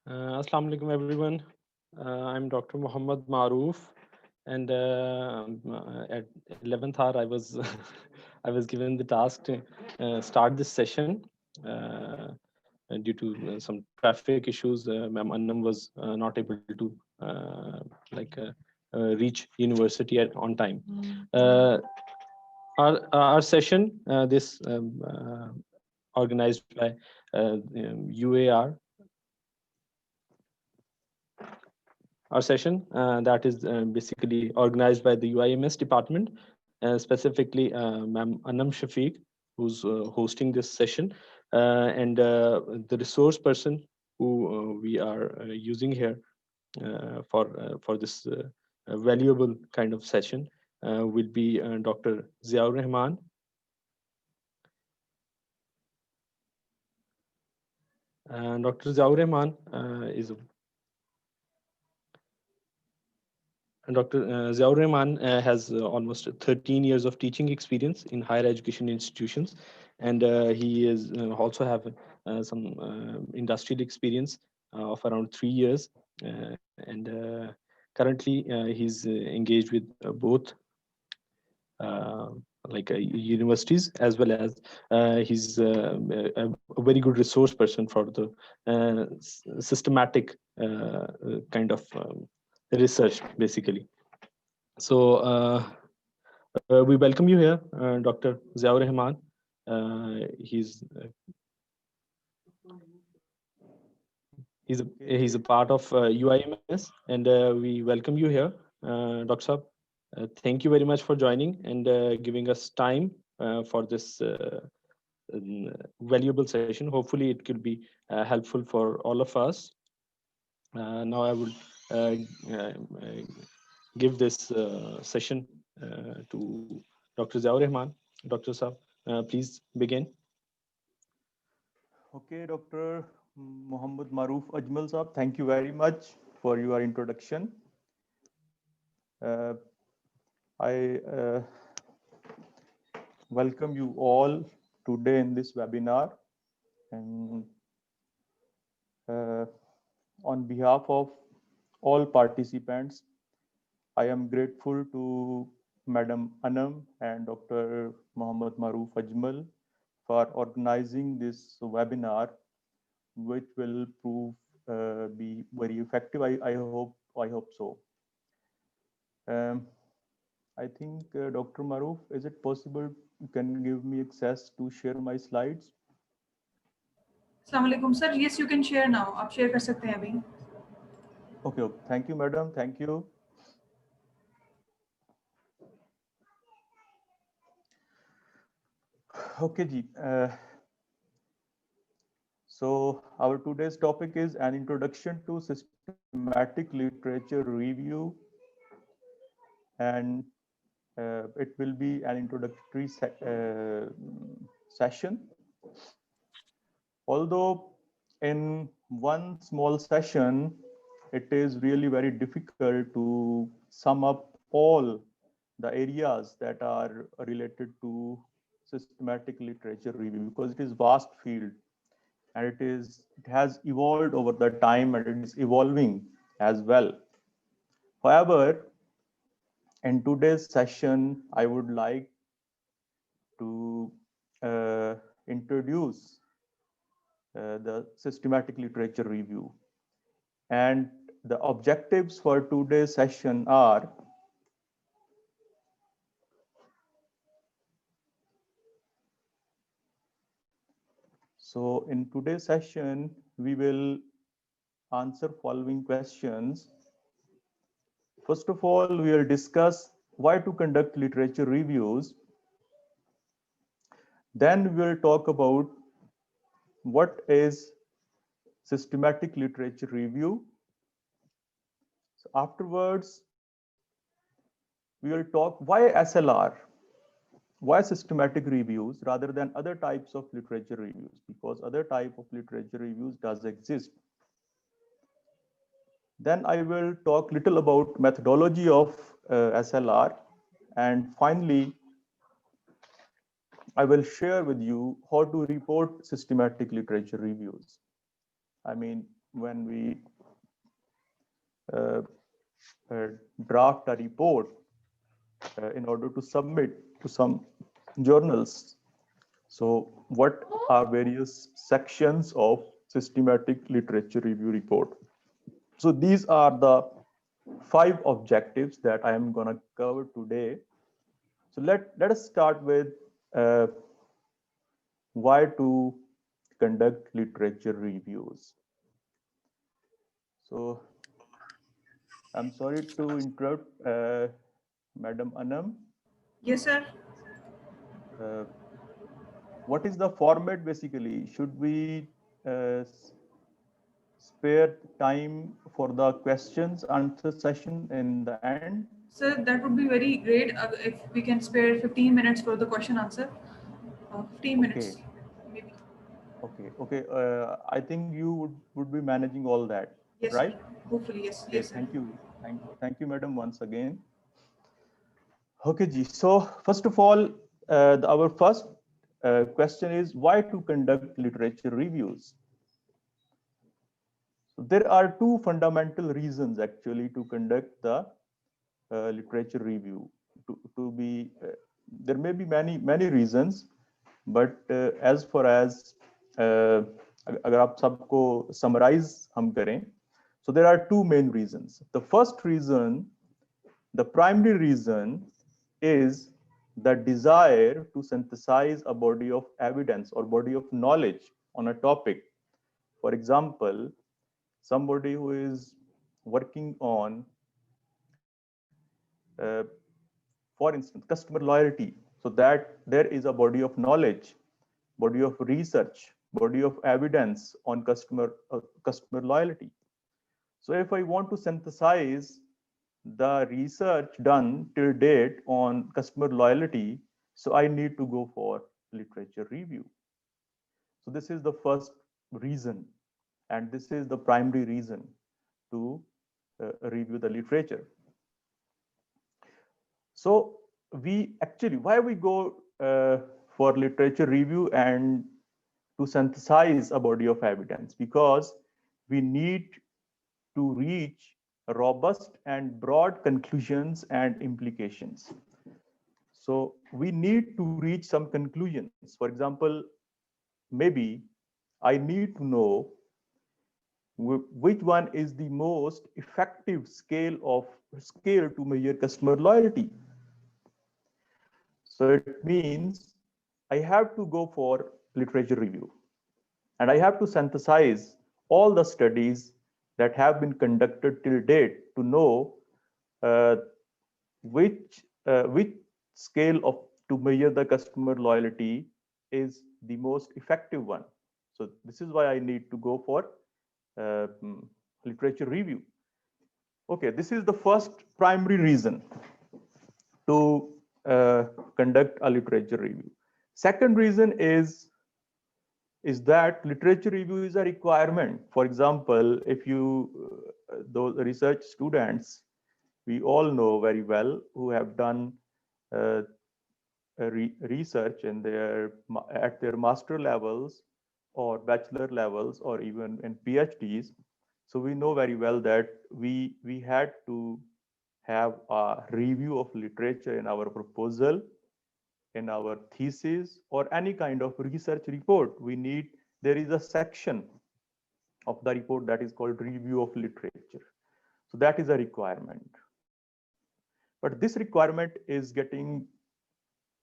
Assalamu alaikum, everyone. I'm Dr. Muhammad Maroof, and at 11th hour, I was I was given the task to start this session. Due to some traffic issues, Ma'am Annam was not able to like reach university on time. Uh, our session, this organized by UAR, our session that is basically organized by the UIMS department, specifically Ma'am Anam Shafiq, who's hosting this session, and the resource person who we are using here for this valuable kind of session will be Dr. Ziaur Rahman. Dr. Ziaur Rahman is Dr. Ziaur Rahman has almost 13 years of teaching experience in higher education institutions, and he is also have some industrial experience of around 3 years, and currently he's engaged with both uh, universities, as well as he's a very good resource person for the systematic kind of research, basically. So we welcome you here, Dr. Ziaur Rahman. He's a part of UIMS, and we welcome you here, Dr. Saab. Thank you very much for joining and giving us time for this valuable session. Hopefully, it could be helpful for all of us. Now, I would uh, uh, give this session to Dr. Ziaur Rahman. Dr. Saab, please begin. Okay, Dr. Muhammad Maroof Ajmal Saab, thank you very much for your introduction. Uh, I welcome you all today in this webinar, and on behalf of all participants, I am grateful to Madam Anam and Dr. Muhammad Maroof Ajmal for organizing this webinar, which will prove be very effective. I hope so. Um, I think Dr. Maroof, is it possible you can give me access to share my slides? Assalamualaikum sir. Yes, you can share now. आप share कर सकते हैं अभी. Okay, okay. Thank you, madam. Thank you. Okay, ji. So our today's topic is an introduction to systematic literature review, and it will be an introductory session. Although in one small session, it is really very difficult to sum up all the areas that are related to systematic literature review, because it is vast field, and it has evolved over the time, and it is evolving as well. However, in today's session, I would like to introduce the systematic literature review. And the objectives for today's session are: so in today's session, we will answer following questions. First of all, we will discuss why to conduct literature reviews. Then we will talk about what is systematic literature review. So afterwards, we will talk why SLR, why systematic reviews rather than other types of literature reviews, because other type of literature reviews does exist. Then I will talk little about methodology of SLR, and finally I will share with you how to report systematic literature reviews. I mean, when we draft a report in order to submit to some journals. So what are various sections of systematic literature review report? So these are the 5 objectives that I am going to cover today. So let us start with why to conduct literature reviews. So I'm sorry to interrupt, Madam Anam. Yes, sir. What is the format basically? Should we spare time for the questions answer session in the end? Sir, that would be very great if we can spare 15 minutes for the question answer. 15 minutes, maybe. Okay. I think you would be managing all that, Yes, sir. right? Hopefully, yes. Okay, Yes, sir. thank you. Thank you, madam, once again. Okay, Ji. So first of all, our first question is why to conduct literature reviews? So there are 2 fundamental reasons actually to conduct the literature review. There may be many reasons, but as far as अगर आप सबको summarize हम करें, so there are 2 main reasons. The first reason, the primary reason, is the desire to synthesize a body of evidence or body of knowledge on a topic. For example, somebody who is working on for instance, customer loyalty, so that there is a body of knowledge, body of research, body of evidence on customer loyalty. So if I want to synthesize the research done till date on customer loyalty, so I need to go for literature review. So this is the first reason, and this is the primary reason to review the literature. So we actually, why we go for literature review and to synthesize a body of evidence? Because we need to reach robust and broad conclusions and implications. So we need to reach some conclusions. For example, maybe I need to know which one is the most effective scale to measure customer loyalty. So it means I have to go for literature review, and I have to synthesize all the studies that have been conducted till date to know which scale to measure the customer loyalty is the most effective one. So this is why I need to go for literature review. Okay, this is the first primary reason to conduct a literature review. Second reason is that literature review is a requirement. For example, if you, those research students, we all know very well who have done research in at their master levels or bachelor levels or even in PhDs. So we know very well that we had to have a review of literature in our proposal, in our thesis, or any kind of research report. There is a section of the report that is called review of literature. So that is a requirement. But this requirement is getting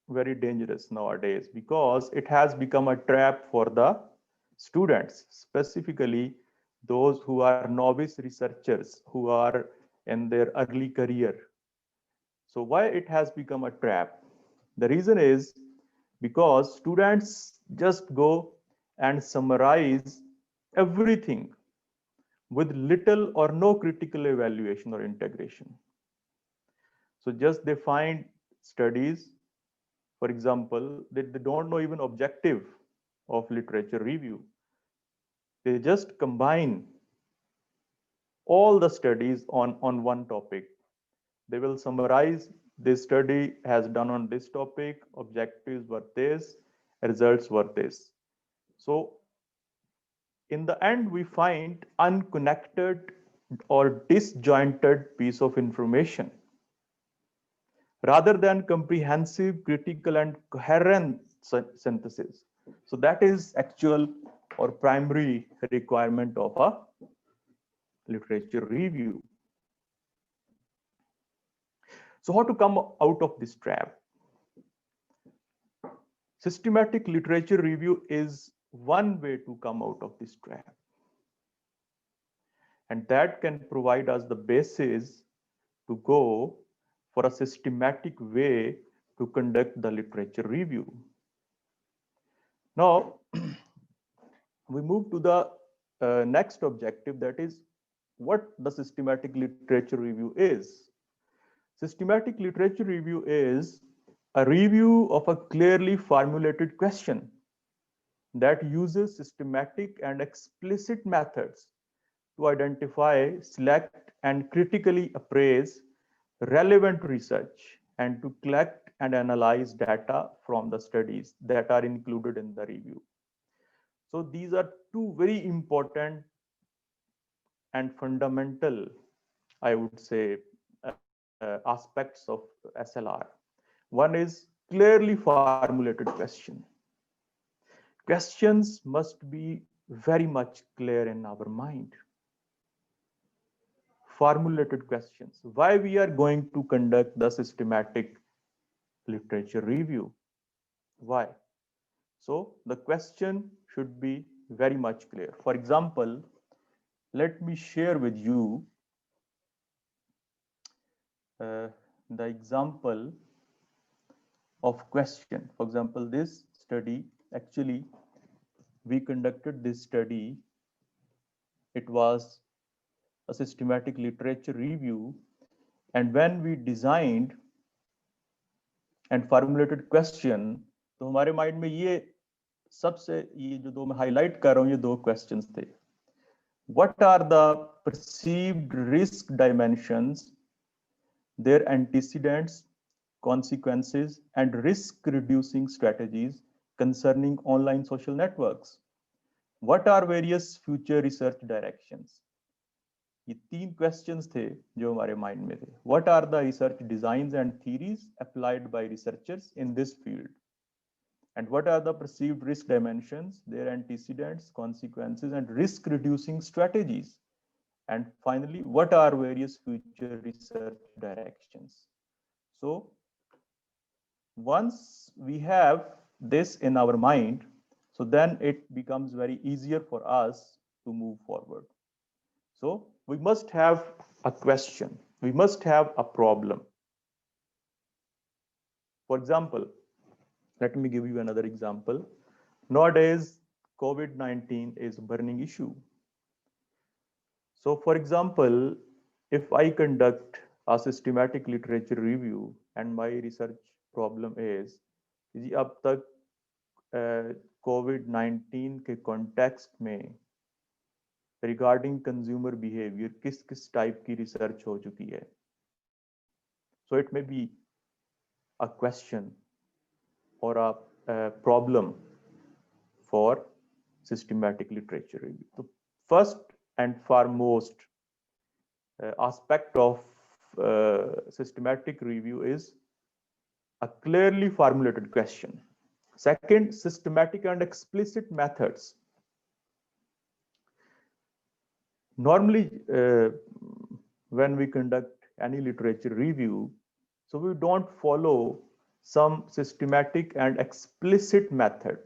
very dangerous nowadays because it has become a trap for the students, specifically those who are novice researchers, who are in their early career. So why it has become a trap? The reason is because students just go and summarize everything with little or no critical evaluation or integration. So just they find studies, for example, they don't know even objective of literature review. They just combine all the studies on one topic. They will summarize this study has done on this topic, objectives were this, results were this. So in the end we find unconnected or disjointed piece of information rather than comprehensive, critical, and coherent synthesis. So that is actual or primary requirement of a literature review. So how to come out of this trap? Systematic literature review is one way to come out of this trap. And that can provide us the basis to go for a systematic way to conduct the literature review. Now, we move to the next objective, that is what the systematic literature review is. Systematic literature review is a review of a clearly formulated question that uses systematic and explicit methods to identify, select, and critically appraise relevant research and to collect and analyze data from the studies that are included in the review. So these are two very important and fundamental, I would say, aspects of SLR. One is clearly formulated question. Questions must be very much clear in our mind. Formulated questions. Why we are going to conduct the systematic literature review? Why? So the question should be very much clear. For example, let me share with you the example of question. For example, this study, actually, we conducted this study. It was a systematic literature review. And when we designed and formulated question, तो हमारे mind में ये सबसे ये जो दो मैं highlight कर रहा हूँ, ये दो क्वेश्चंस थे. What are the perceived risk dimensions, their antecedents, consequences, and risk reducing strategies concerning online social networks? What are various future research directions? ये तीन क्वेश्चंस थे जो हमारे माइंड में थे. What are the research designs and theories applied by researchers in this field? And what are the perceived risk dimensions, their antecedents, consequences, and risk reducing strategies? And finally, what are various future research directions? So once we have this in our mind, so then it becomes very easier for us to move forward. So we must have a question. We must have a problem. For example, let me give you another example. Nowadays, COVID-19 is a burning issue. So for example, if I conduct a systematic literature review and my research problem is, जी अब तक COVID-19 के context में regarding consumer behavior किस किस type की research हो चुकी है. So it may be a question or a problem for systematic literature review. The first and foremost aspect of systematic review is a clearly formulated question. Second, systematic and explicit methods. Normally, when we conduct any literature review, so we don't follow some systematic and explicit method.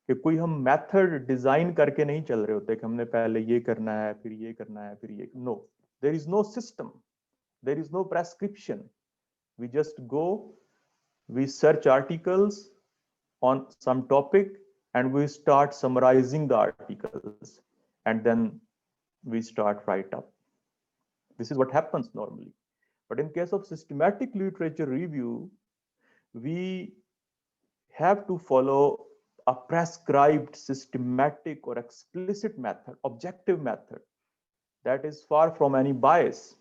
कि कोई हम method design करके नहीं चल रहे होते कि हमने पहले ये करना है, फिर ये करना है, फिर ये. No, there is no system, there is no prescription. We just go, we search articles on some topic and we start summarizing the articles and then we start write up. This is what happens normally. But in case of systematic literature review, we have to follow a prescribed systematic or explicit method, objective method that is far from any bias.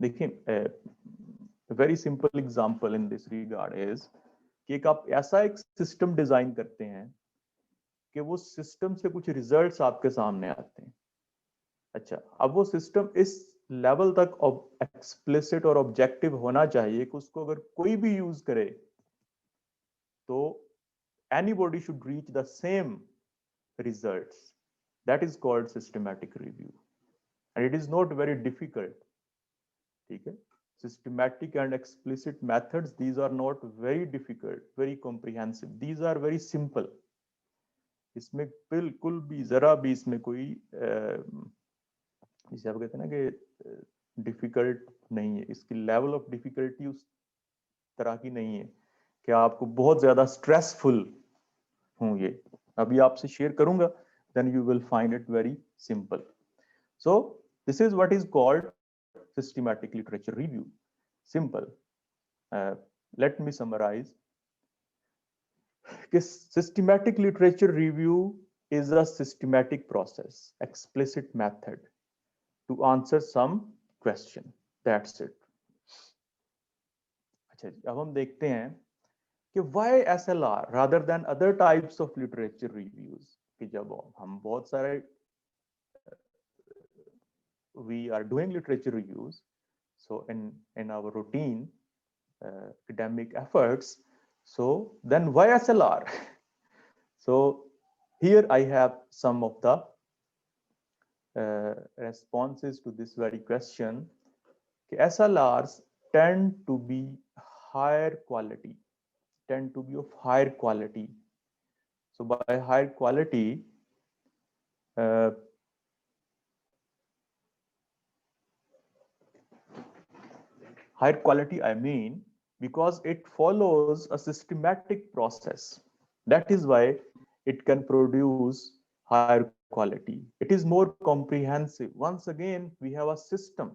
देखिए, a very simple example in this regard is कि एक आप ऐसा एक system design करते हैं कि वो सिस्टम से कुछ रिजल्ट्स आपके सामने आते हैं। अच्छा, अब वो सिस्टम इस लेवल तक एक्सप्लिसिट और ऑब्जेक्टिव होना चाहिए कि उसको अगर कोई भी यूज करे तो anybody should reach the same results. That is called systematic review, and it is not very difficult. ठीक है, systematic and explicit methods, these are not very difficult, very comprehensive, these are very simple. इसमें बिल्कुल भी जरा भी इसमें कोई जिसे आप कहते हैं ना कि डिफिकल्ट नहीं है, इसकी लेवल ऑफ डिफिकल्टी उस तरह की नहीं है कि आपको बहुत ज्यादा स्ट्रेसफुल हूं ये। अभी आपसे शेयर करूंगा, then you will find it very simple. So this is what is called systematic literature review. Simple. Let me summarize. Systematic literature review is a systematic process, explicit method to answer some question. That's it. अच्छा जी, अब हम देखते हैं कि why SLR rather than other types of literature reviews. कि जब हम बहुत सारे we are doing literature reviews, so in our routine academic efforts, so then why SLR? So here I have some of the responses to this very question. SLRs tend to be higher quality, tend to be of higher quality. So by higher quality, higher quality I mean because it follows a systematic process. That is why it can produce higher quality. It is more comprehensive. Once again, we have a system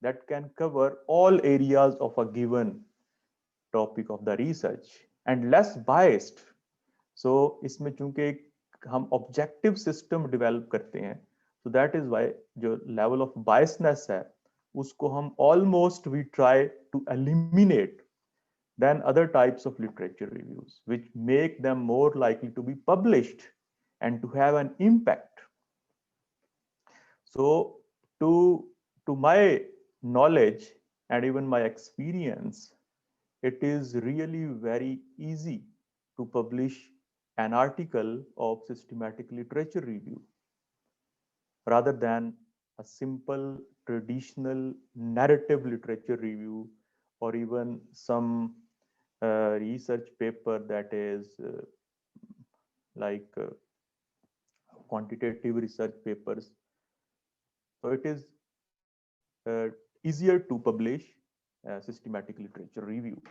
that can cover all areas of a given topic of the research and less biased. So इसमें चूंकि हम objective system develop करते हैं, so that is why जो level of biasness है उसको हम almost we try to eliminate than other types of literature reviews, which make them more likely to be published and to have an impact. So to my knowledge and even my experience, it is really very easy to publish an article of systematic literature review rather than a simple traditional narrative literature review or even some research paper that is like quantitative research papers. So it is easier to publish systematic literature review.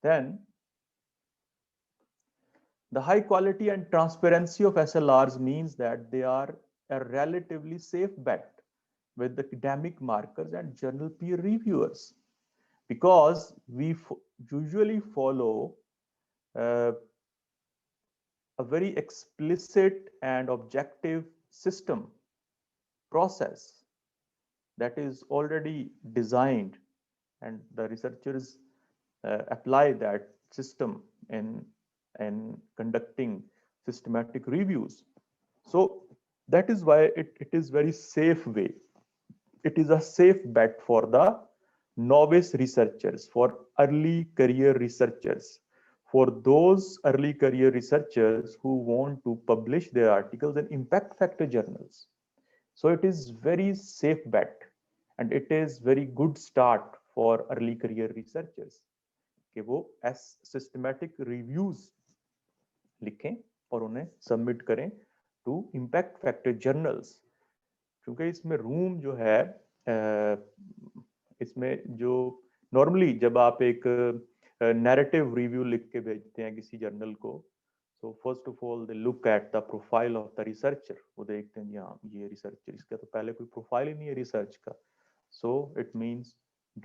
Then the high quality and transparency of SLRs means that they are a relatively safe bet with academic markers and journal peer reviewers, because we usually follow a very explicit and objective system process that is already designed, and the researchers apply that system in conducting systematic reviews. So that is why it is very safe way. It is a safe bet for the novice researchers, for early career researchers, for those early career researchers who want to publish their articles in impact factor journals. So it is very safe bet, and it is very good start for early career researchers कि वो systematic reviews लिखें और उन्हें submit करें to impact factor journals. क्योंकि इसमें room जो है इसमें जो नॉर्मली जब आप एक नैरेटिव रिव्यू लिख के भेजते हैं किसी जर्नल को, so first of all they look at the profile of the researcher. वो देखते हैं हाँ ये रिसर्चर, इसका तो पहले कोई प्रोफाइल ही नहीं है रिसर्च का, so it means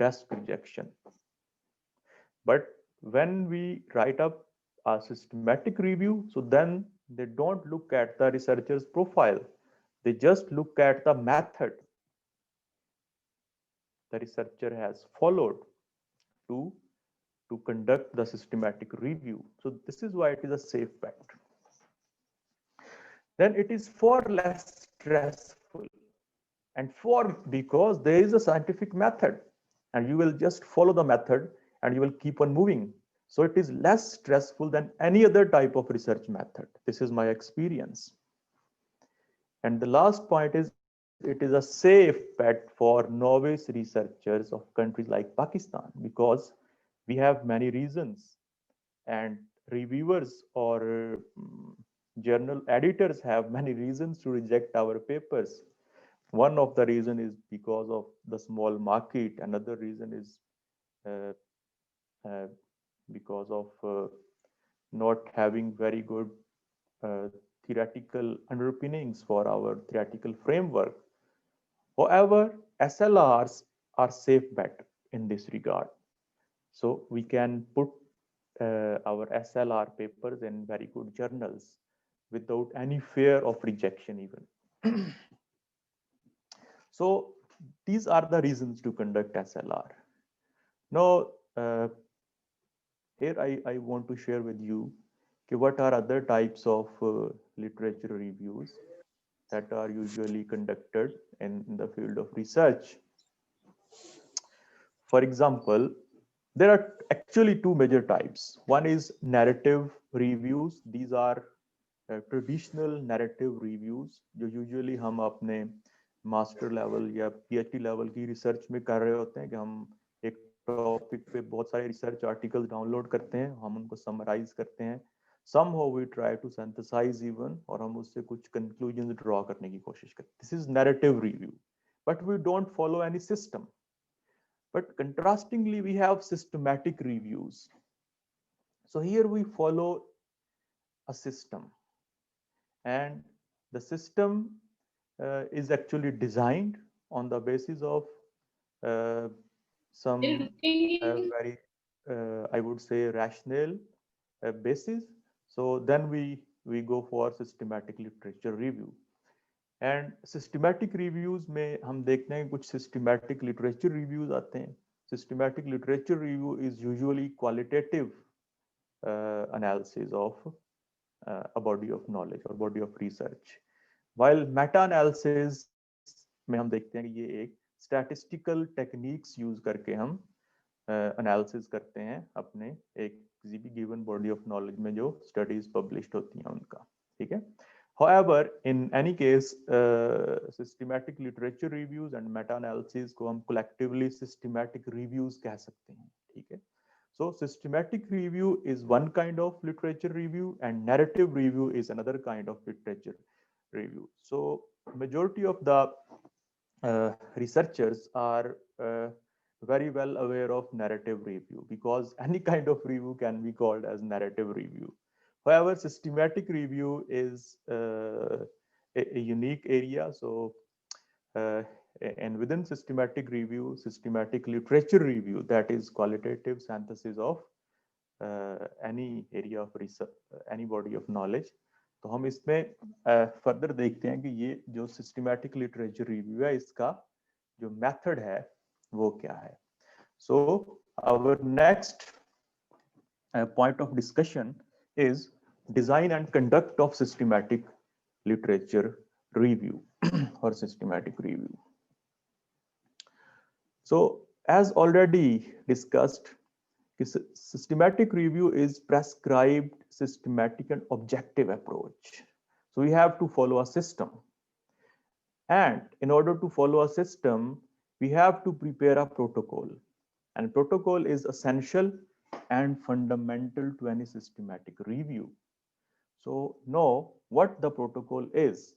desk rejection. But when we write up a systematic review, so then they don't look at the researcher's profile. They just look at the method the researcher has followed to to conduct the systematic review. So this is why it is a safe bet. Then it is far less stressful, and because there is a scientific method and you will just follow the method and you will keep on moving. So it is less stressful than any other type of research method. This is my experience. And the last point is it is a safe bet for novice researchers of countries like Pakistan, because we have many reasons, and reviewers or journal editors have many reasons to reject our papers. One of the reason is because of the small market. Another reason is uh, uh, because of not having very good uh, theoretical underpinnings for our theoretical framework. However, SLRs are safe bet in this regard. So we can put our SLR papers in very good journals without any fear of rejection even. So these are the reasons to conduct SLR. Now, here I want to share with you what are other types of literature reviews that are usually conducted in the field of research. For example, there are actually two major types. One is narrative reviews. These are traditional narrative reviews जो usually हम अपने master level या PhD level की research में कर रहे होते हैं कि हम एक टॉपिक पे बहुत सारे रिसर्च आर्टिकल्स डाउनलोड करते हैं, हम उनको समराइज करते हैं, somehow we try to synthesize even, और हम उससे कुछ conclusions draw करने की कोशिश करते हैं. This is narrative review, but we don't follow any system. But contrastingly, we have systematic reviews. So here we follow a system, and the system is actually designed on the basis of some very, I would say, rational basis. So then we go for systematic literature review. And systematic reviews में हम देखते हैं कुछ systematic literature reviews आते हैं. Systematic literature review is usually qualitative analysis of a body of knowledge or body of research, while meta analysis में हम देखते हैं कि ये एक statistical techniques use करके हम analysis करते हैं अपने एक किसी भी given body of knowledge में जो studies published होती हैं उनका. ठीक है. However, in any case, systematic literature reviews and meta-analysis को हम collectively systematic reviews कह सकते हैं. ठीक है. So systematic review is one kind of literature review and narrative review is another kind of literature review. So majority of the researchers are very well aware of narrative review, because any kind of review can be called as narrative review. However, systematic review is a unique area. So and within systematic review, systematic literature review, that is qualitative synthesis of any area of research, any body of knowledge. तो हम इसमें further देखते हैं कि ये जो systematic literature review है इसका जो मेथड है वो क्या है. So our next point of discussion is design and conduct of systematic literature review or systematic review. So as already discussed, systematic review is prescribed systematic and objective approach. So we have to follow a system, and in order to follow a system we have to prepare a protocol, and protocol is essential and fundamental to any systematic review. So know what the protocol is.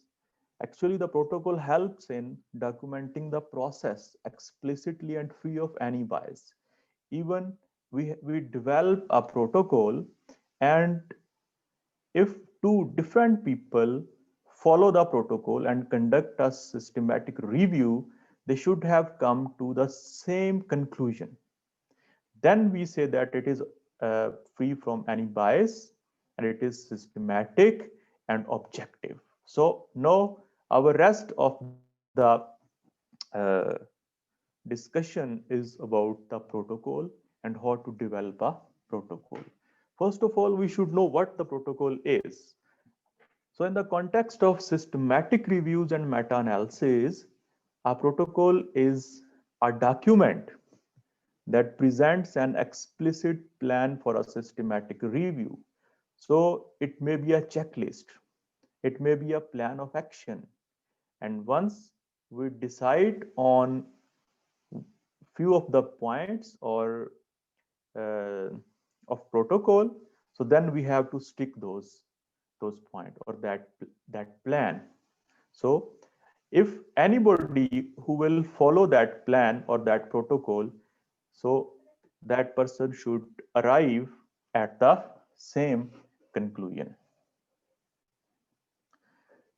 Actually, the protocol helps in documenting the process explicitly and free of any bias. Even we develop a protocol, and if two different people follow the protocol and conduct a systematic review, they should have come to the same conclusion. Then we say that it is free from any bias and it is systematic and objective. So now our rest of the discussion is about the protocol and how to develop a protocol. First of all, we should know what the protocol is. So in the context of systematic reviews and meta-analysis, a protocol is a document that presents an explicit plan for a systematic review. So it may be a checklist, it may be a plan of action. And once we decide on few of the points or of protocol, so then we have to stick those points or that plan. So if anybody who will follow that plan or that protocol, so that person should arrive at the same conclusion.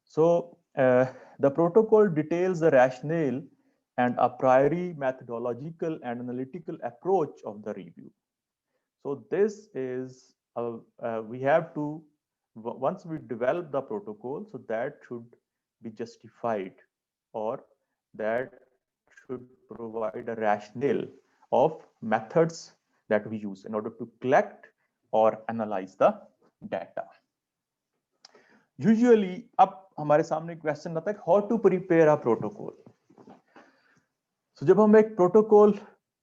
So the protocol details the rationale and a priori methodological and analytical approach of the review. So this is we have to, once we develop the protocol, so that should be justified or that should provide a rationale of methods that we use in order to collect or analyze the data. Usually अब हमारे सामने question आता है how to prepare a protocol. So जब हम एक protocol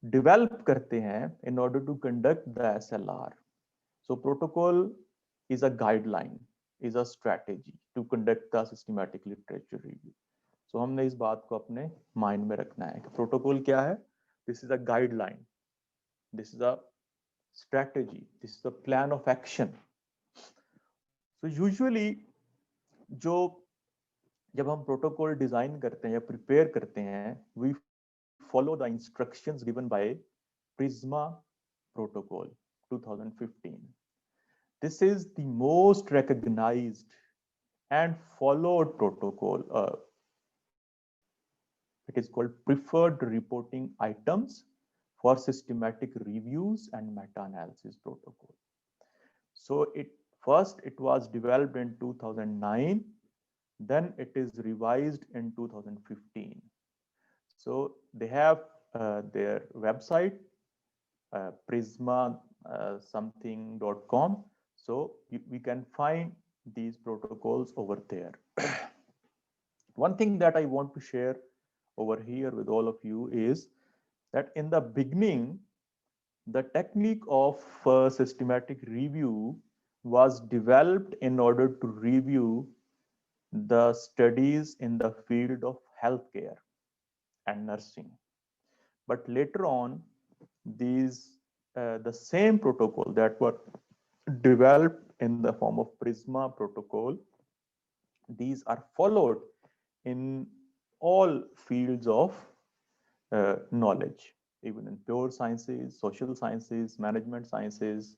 develop करते हैं in order to conduct the SLR, so protocol is a guideline, is a strategy to conduct the systematic literature review. So हमने इस बात को अपने mind में रखना है कि protocol क्या है? This is a guideline, this is a strategy, this is a plan of action. So usually जब हम प्रोटोकॉल डिजाइन करते हैं या प्रिपेयर करते हैं, we follow the instructions given by PRISMA protocol 2015. This is the most recognized and followed protocol. It is called preferred reporting items for systematic reviews and meta-analysis protocol. So it was developed in 2009, then it is revised in 2015. So they have their website, prisma something.com. So we can find these protocols over there. One thing that I want to share over here with all of you is that in the beginning, the technique of systematic review was developed in order to review the studies in the field of healthcare and nursing. But later on, these the same protocol that were developed in the form of Prisma protocol, these are followed in all fields of knowledge, even in pure sciences, social sciences, management sciences.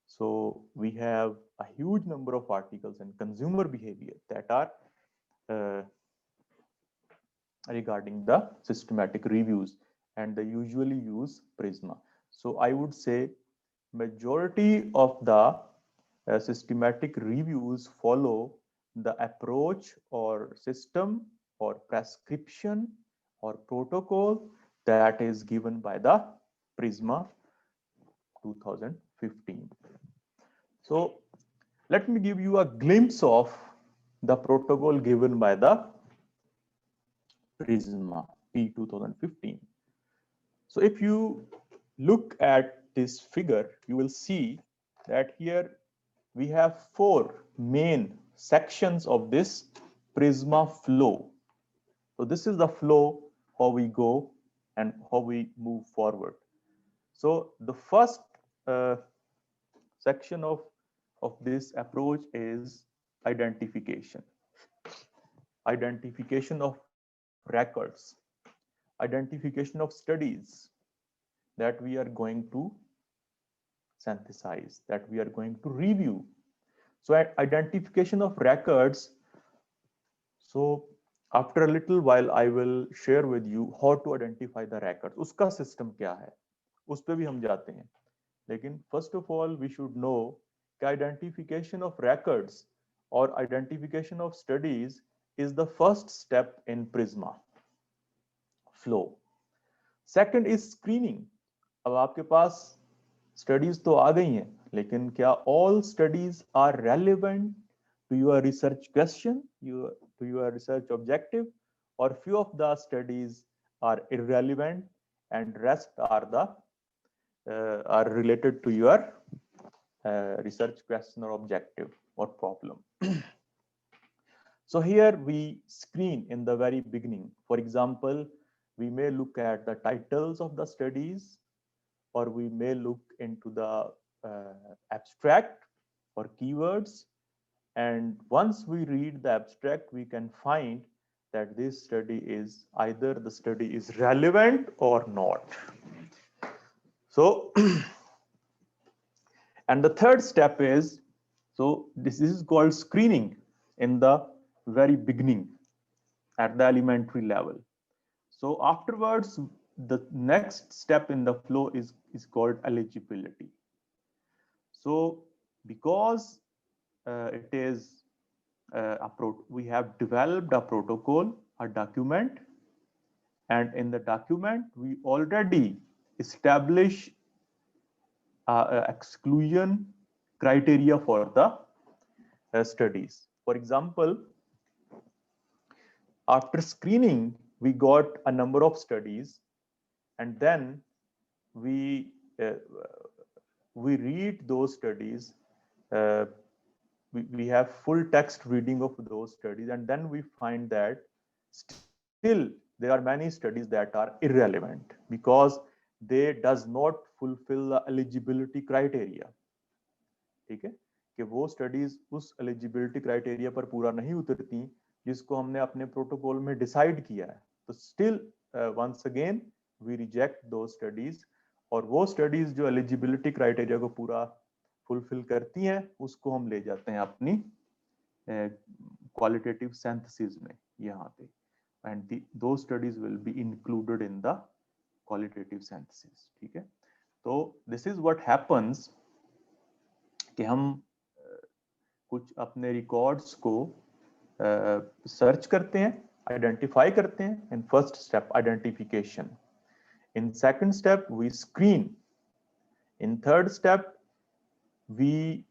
So we have a huge number of articles in consumer behavior that are regarding the systematic reviews, and they usually use Prisma. So I would say majority of the systematic reviews follow the approach or system or prescription or protocol that is given by the Prisma 2015. So let me give you a glimpse of the protocol given by the Prisma P 2015. So if you look at this figure, you will see that here we have 4 main sections of this Prisma flow. So this is the flow, how we go and how we move forward. So the first section of this approach is identification. Identification of records, identification of studies that we are going to synthesize, that we are going to review. So identification of records. So after a little while, I will share with you how to identify the records. उसका system क्या है, उस पे भी हम जाते हैं. लेकिन first of all, we should know that identification of records or identification of studies is the first step in Prisma flow. Second is screening. अब आपके पास स्टडीज तो आ गई हैं, लेकिन क्या all studies are relevant to your research question, to your research objective, और few of the studies are irrelevant and rest are the are related to your research question or objective or problem. So here we screen in the very beginning. For example, we may look at the titles of the studies, or we may look into the abstract or keywords. And once we read the abstract, we can find that this study is either the study is relevant or not. So, and the third step is, so this is called screening in the very beginning at the elementary level. So afterwards, the next step in the flow is called eligibility. So because it is we have developed a protocol, a document, and in the document we already establish exclusion criteria for the studies. For example, after screening, we got a number of studies, and then we read those studies. We have full text reading of those studies, and then we find that still there are many studies that are irrelevant because they does not fulfill the eligibility criteria. ठीक है, कि वो studies उस eligibility criteria पर पूरा नहीं उतरती जिसको हमने अपने प्रोटोकॉल में डिसाइड किया है. तो still once again we reject दो स्टडीज, और वो स्टडीज जो एलिजिबिलिटी क्राइटेरिया को पूरा फुलफिल करती हैं उसको हम ले जाते हैं अपनी क्वालिटेटिव सिंथेसिस में यहाँ पे, एंड दो studies will be included in the qualitative synthesis. ठीक है, तो दिस इज व्हाट हैपेंस कि हम कुछ अपने रिकॉर्ड्स को सर्च करते हैं, आइडेंटिफाई करते हैं. In first step identification, in second step we screen, in third step we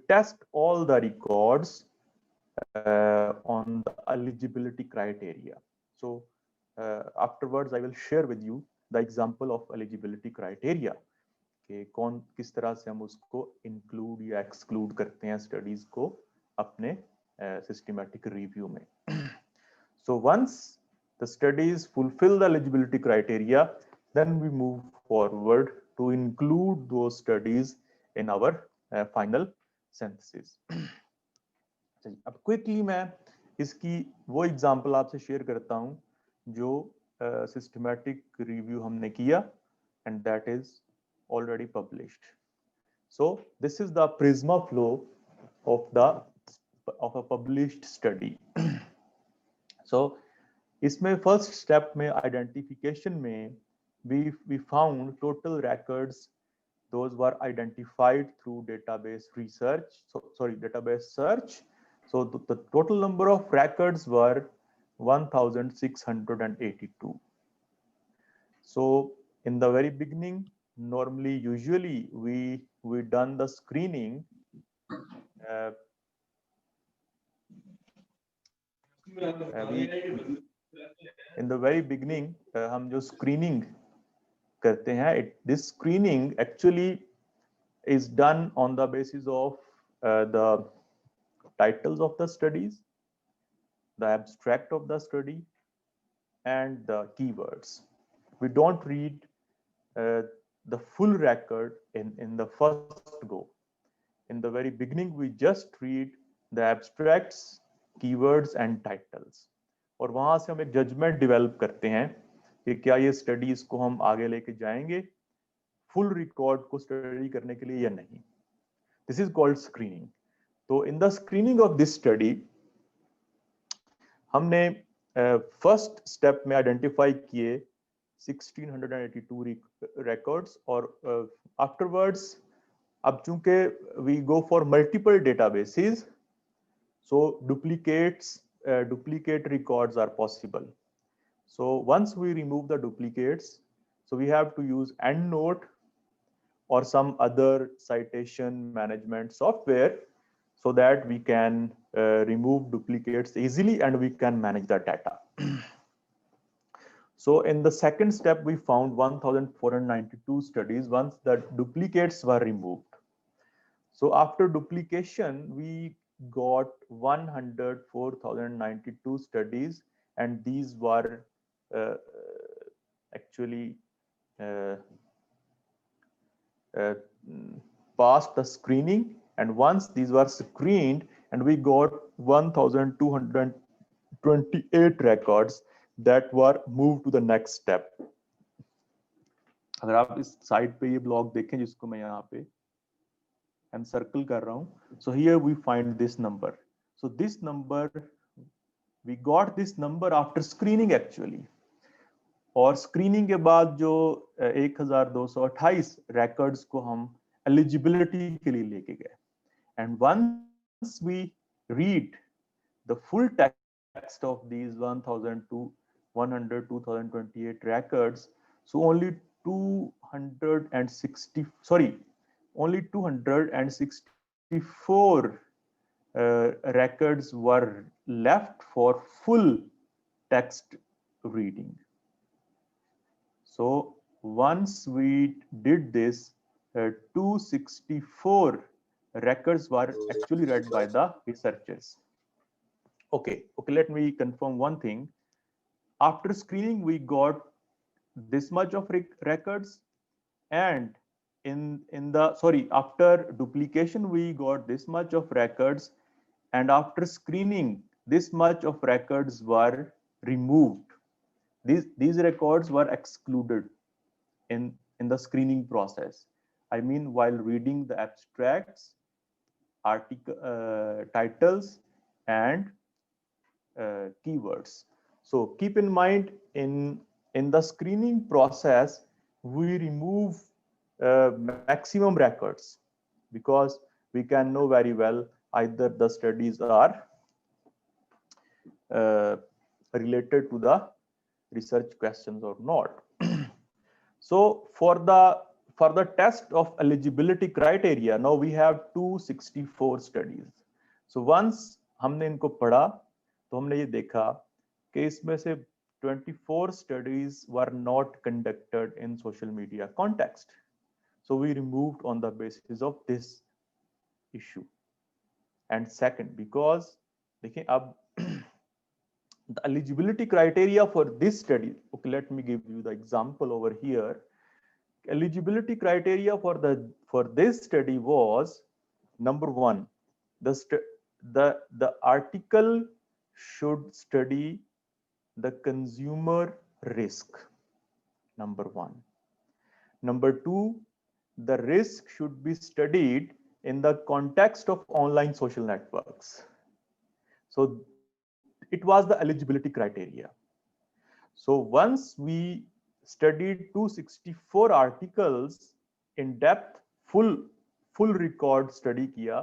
test all the records on the eligibility criteria. So afterwards I will share with you the example of eligibility criteria कि कौन किस तरह से हम उसको include या exclude करते हैं स्टडीज को अपने systematic review में. So once the studies fulfill the eligibility criteria, then we move forward to include those studies in our final synthesis. अब क्विकली मैं इसकी वो एग्जांपल आपसे शेयर करता हूं जो सिस्टमैटिक रिव्यू हमने किया, and that is already published. So this is the PRISMA flow of a published study. So इसमें फर्स्ट स्टेप में आइडेंटिफिकेशन में we found total records. Those were identified through database research, database search. So the total number of records were 1682. So in the very beginning, usually we done the screening in the very beginning हम जो screening करते हैं, this screening actually is done on the basis of the titles of the studies, the abstract of the study, and the keywords. We don't read the full record in the first go. In the very beginning, we just read the abstracts, keywords, and titles. और वहां से हम एक judgement develop करते हैं कि क्या ये स्टडीज को हम आगे लेके जाएंगे फुल रिकॉर्ड को स्टडी करने के लिए या नहीं. This is called screening. तो in the screening of this study हमने फर्स्ट स्टेप में आइडेंटिफाई किए 1682 रिकॉर्ड्स, और आफ्टरवर्ड्स अब चूंकि we go for multiple databases, so duplicate records are possible. So once we remove the duplicates, So we have to use EndNote or some other citation management software so that we can remove duplicates easily and we can manage the data. So in the second step, we found 1,492 studies once the duplicates were removed. So after duplication, we got 104,092 studies, and these were actually uh, uh, passed the screening. And once these were screened, and we got 1,228 records that were moved to the next step. अगर आप इस side पे ये block देखें जिसको मैं यहाँ पे encircle कर रहा हूँ, so here we find this number. So this number, we got this number after screening actually. और स्क्रीनिंग के बाद जो 1228 records को हम eligibility के लिए लेके गए. And once we read the full text of these 1,228 records, so only 264 records were left for full text reading. So once we did this, 264 records were actually read by the researchers. Okay, let me confirm one thing. After screening, we got this much of records, and after duplication, we got this much of records, and after screening, this much of records were removed. These records were excluded in the screening process. I mean, while reading the abstracts, article titles, and keywords. So keep in mind, in the screening process, we remove maximum records because we can know very well either the studies are related to the research questions or not. So for the test of eligibility criteria, now we have 264 studies. So once हमने इनको पढ़ा तो हमने ये देखा कि इसमें से 24 studies were not conducted in social media context. So we removed on the basis of this issue. And second, because देखिए अब the eligibility criteria for this study, okay, let me give you the example over here. Eligibility criteria for this study was, number one, the article should study the consumer risk, number one. Number two, the risk should be studied in the context of online social networks. So it was the eligibility criteria. So once we studied 264 articles in depth, full record study किया,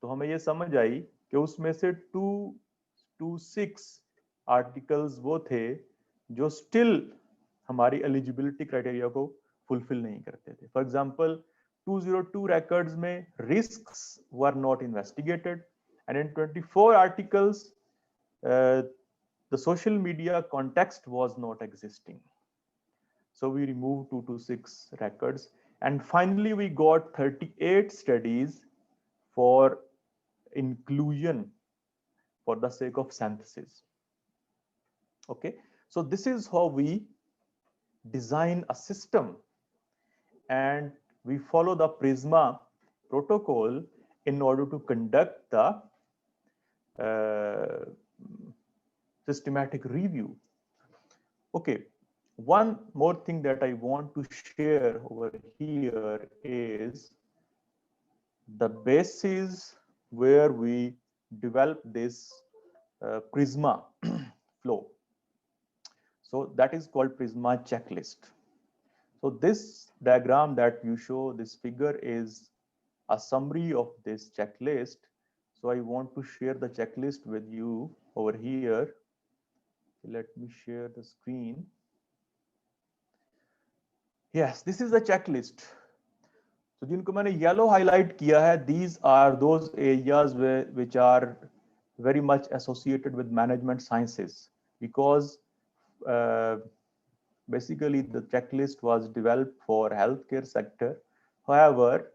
तो हमें ये समझ आई कि उसमें से 226 articles वो थे जो still हमारी eligibility criteria को fulfill नहीं करते थे. For example, 202 records में risks were not investigated, and in 24 articles the social media context was not existing. So we removed 226 records. And finally, we got 38 studies for inclusion for the sake of synthesis. Okay, so this is how we design a system, and we follow the PRISMA protocol in order to conduct the systematic review. Okay, one more thing that I want to share over here is the basis where we develop this PRISMA flow. So that is called PRISMA checklist. So this diagram that you show, this figure, is a summary of this checklist. So I want to share the checklist with you over here. Let me share the screen. Yes, this is the checklist. तो जिनको मैंने yellow highlight किया है, these are those areas which are very much associated with management sciences, because basically the checklist was developed for healthcare sector. However,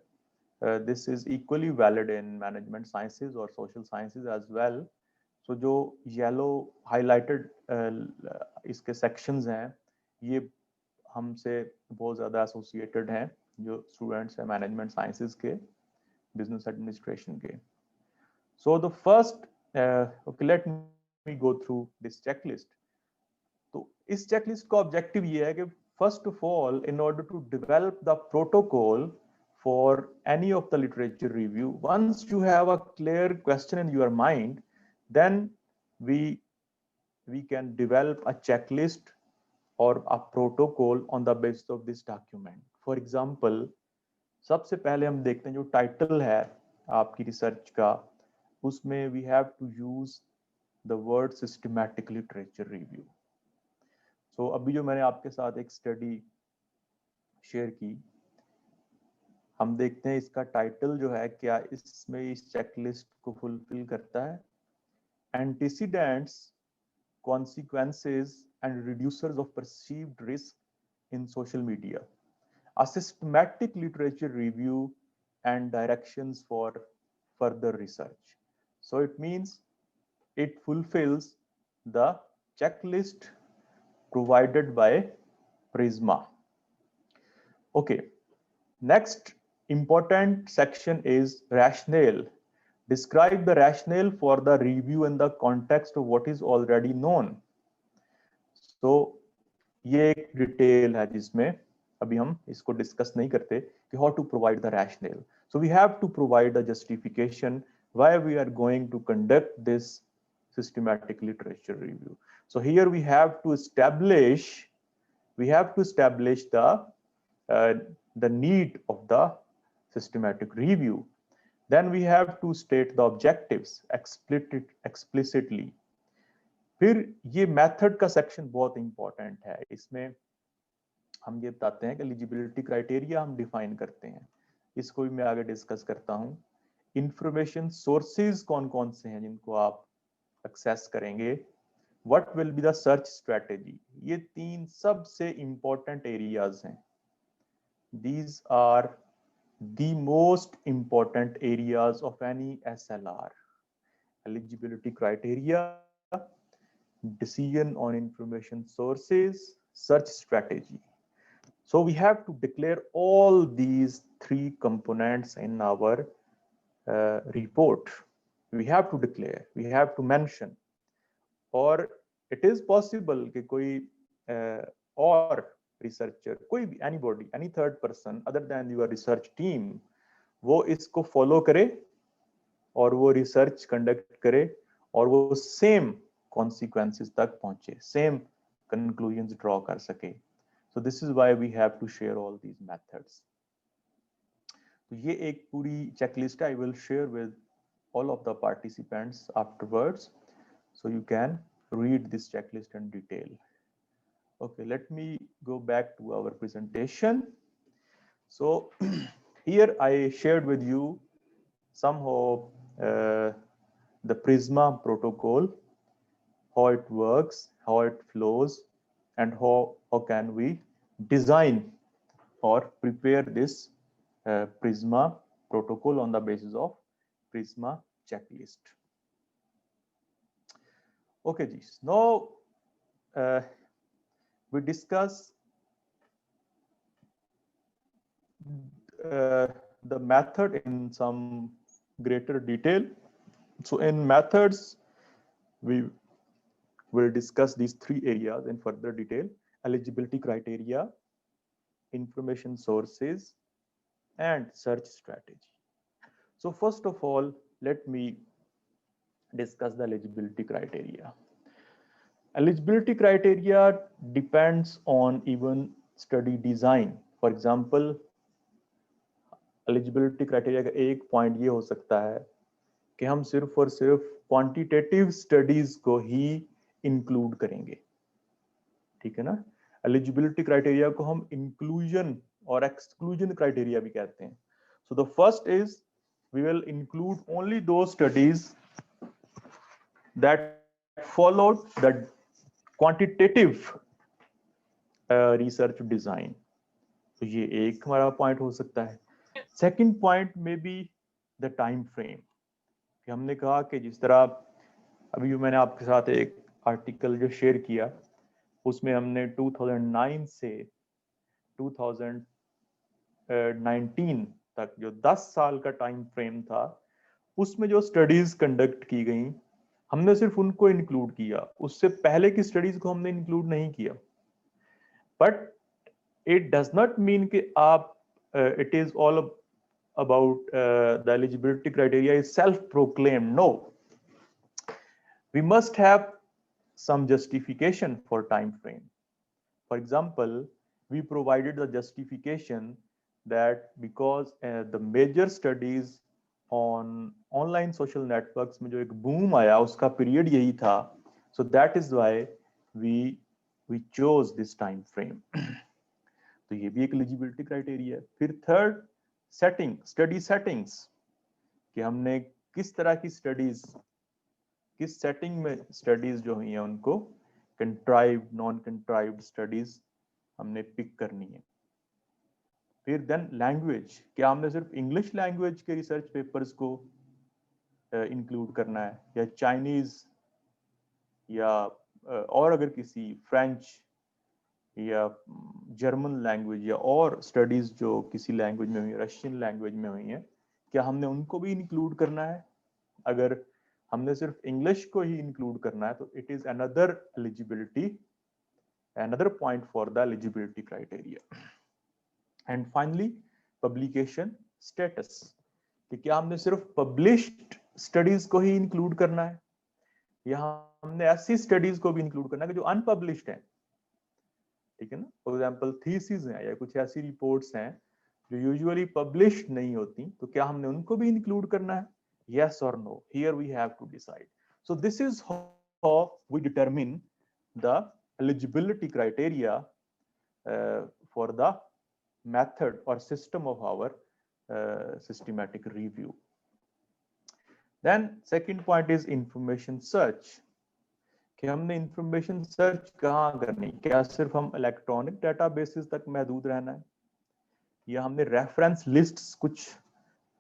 this is equally valid in management sciences or social sciences as well. So जो yellow highlighted इसके sections हैं, ये हमसे बहुत ज़्यादा associated हैं जो students हैं management sciences के, business administration के. So the first, okay, let me go through this checklist. तो इस checklist का objective ये है कि first of all, in order to develop the protocol for any of the literature review, once you have a clear question in your mind, then we can develop a checklist or a protocol on the basis of this document. For example, सबसे पहले हम देखते हैं जो title है आपकी research का, उसमें we have to use the word systematic literature review. So अभी जो मैंने आपके साथ एक स्टडी शेयर की, हम देखते हैं इसका टाइटल जो है क्या इसमें इस चेकलिस्ट को फुलफिल करता है. Antecedents, consequences and reducers of perceived risk in social media, a systematic literature review and directions for further research. So it means it fulfills the checklist provided by Prisma. Okay, next important section is rationale. Describe the rationale for the review in the context of what is already known. So ये एक detail है जिसमें अभी हम इसको discuss नहीं करते कि how to provide the rationale. So we have to provide a justification why we are going to conduct this systematic literature review. So here we have to establish the need of the systematic review. Then we have to state the objectives explicitly. फिर ये method का section बहुत important है. इसमें हम ये बताते हैं कि एलिजिबिलिटी क्राइटेरिया हम डिफाइन करते हैं, इसको भी मैं आगे डिस्कस करता हूँ. इंफॉर्मेशन सोर्सेज कौन कौन से हैं जिनको आप एक्सेस करेंगे. What will be the search strategy. ये 3 सबसे इंपॉर्टेंट एरियाज हैं. These are the most important areas of any SLR. Eligibility criteria, decision on information sources, search strategy. So we have to declare all these 3 components in our report. We have to declare, we have to mention. Or it is possible कि कोई और researcher, कोई भी anybody, any third person other than your research team, वो इसको follow करे और वो research conduct करे और वो same consequences तक पहुंचे, same conclusions draw कर सके. So this is why we have to share all these methods. तो ये एक पूरी checklist I will share with all of the participants afterwards, so you can read this checklist in detail. Okay, let me go back to our presentation. So here I shared with you somehow the Prisma protocol, how it works, how it flows, and how can we design or prepare this Prisma protocol on the basis of Prisma checklist. Okay, ji. Now we discuss the method in some greater detail. So in methods, we will discuss these 3 areas in further detail: eligibility criteria, information sources, and search strategy. So first of all, let me discuss the eligibility criteria. Eligibility criteria depends on even study design. For example, eligibility criteria का एक point ये हो सकता है कि हम सिर्फ और सिर्फ क्वांटिटेटिव स्टडीज को ही इंक्लूड करेंगे, ठीक है ना. एलिजिबिलिटी क्राइटेरिया को हम इंक्लूजन और एक्सक्लूजन क्राइटेरिया भी कहते हैं. So the first is we will include only दो studies that followed the quantitative research design. तो ये एक हमारा पॉइंट हो सकता है. सेकंड पॉइंट में बी द टाइम फ्रेम, कि हमने कहा कि जिस तरह अभी मैंने आपके साथ एक आर्टिकल जो शेयर किया उसमें हमने 2009 से 2019 तक जो 10 साल का टाइम फ्रेम था उसमें जो स्टडीज कंडक्ट की गई हमने सिर्फ उनको इंक्लूड किया, उससे पहले की स्टडीज को हमने इंक्लूड नहीं किया. But it does not mean कि आप it is all about the eligibility criteria is self proclaimed. No, we must have some justification for time frame. For example, we provided the justification that because the major studies on online social networks में जो एक boom आया उसका period यही था, so that is why we chose this time frame. तो ये भी एक eligibility criteria है. फिर third setting, study settings, कि हमने किस तरह की studies, किस सेटिंग में स्टडीज जो हुई हैं उनको कंट्राइव्ड नॉन कंट्राइव्ड स्टडीज हमने पिक करनी है. फिर देन लैंग्वेज, क्या हमने सिर्फ इंग्लिश लैंग्वेज के रिसर्च पेपर्स को इंक्लूड करना है या चाइनीज या और अगर किसी फ्रेंच या जर्मन लैंग्वेज या और स्टडीज जो किसी लैंग्वेज में हुई, रशियन लैंग्वेज में हुई हैं, क्या हमने उनको भी इंक्लूड करना है. अगर हमने सिर्फ इंग्लिश को ही इंक्लूड करना है तो it is another eligibility, another point for the eligibility criteria. And finally publication status, कि क्या हमने सिर्फ पब्लिश्ड स्टडीज को ही इंक्लूड करना है या हमने ऐसी स्टडीज को भी इंक्लूड करना है कि जो अनपब्लिश्ड है. ठीक है ना. फॉर एग्जांपल थीसिस हैं या कुछ ऐसी रिपोर्ट्स हैं जो यूजुअली पब्लिश्ड नहीं होती, तो क्या हमने उनको भी इंक्लूड करना है? Yes or no? Here we have to decide. So this is how we determine the eligibility criteria for the method or system of our systematic review. Then second point is information search, कि हमने information search कहाँ करनी, क्या सिर्फ हम electronic databases तक महदूद रहना है या हमने reference lists कुछ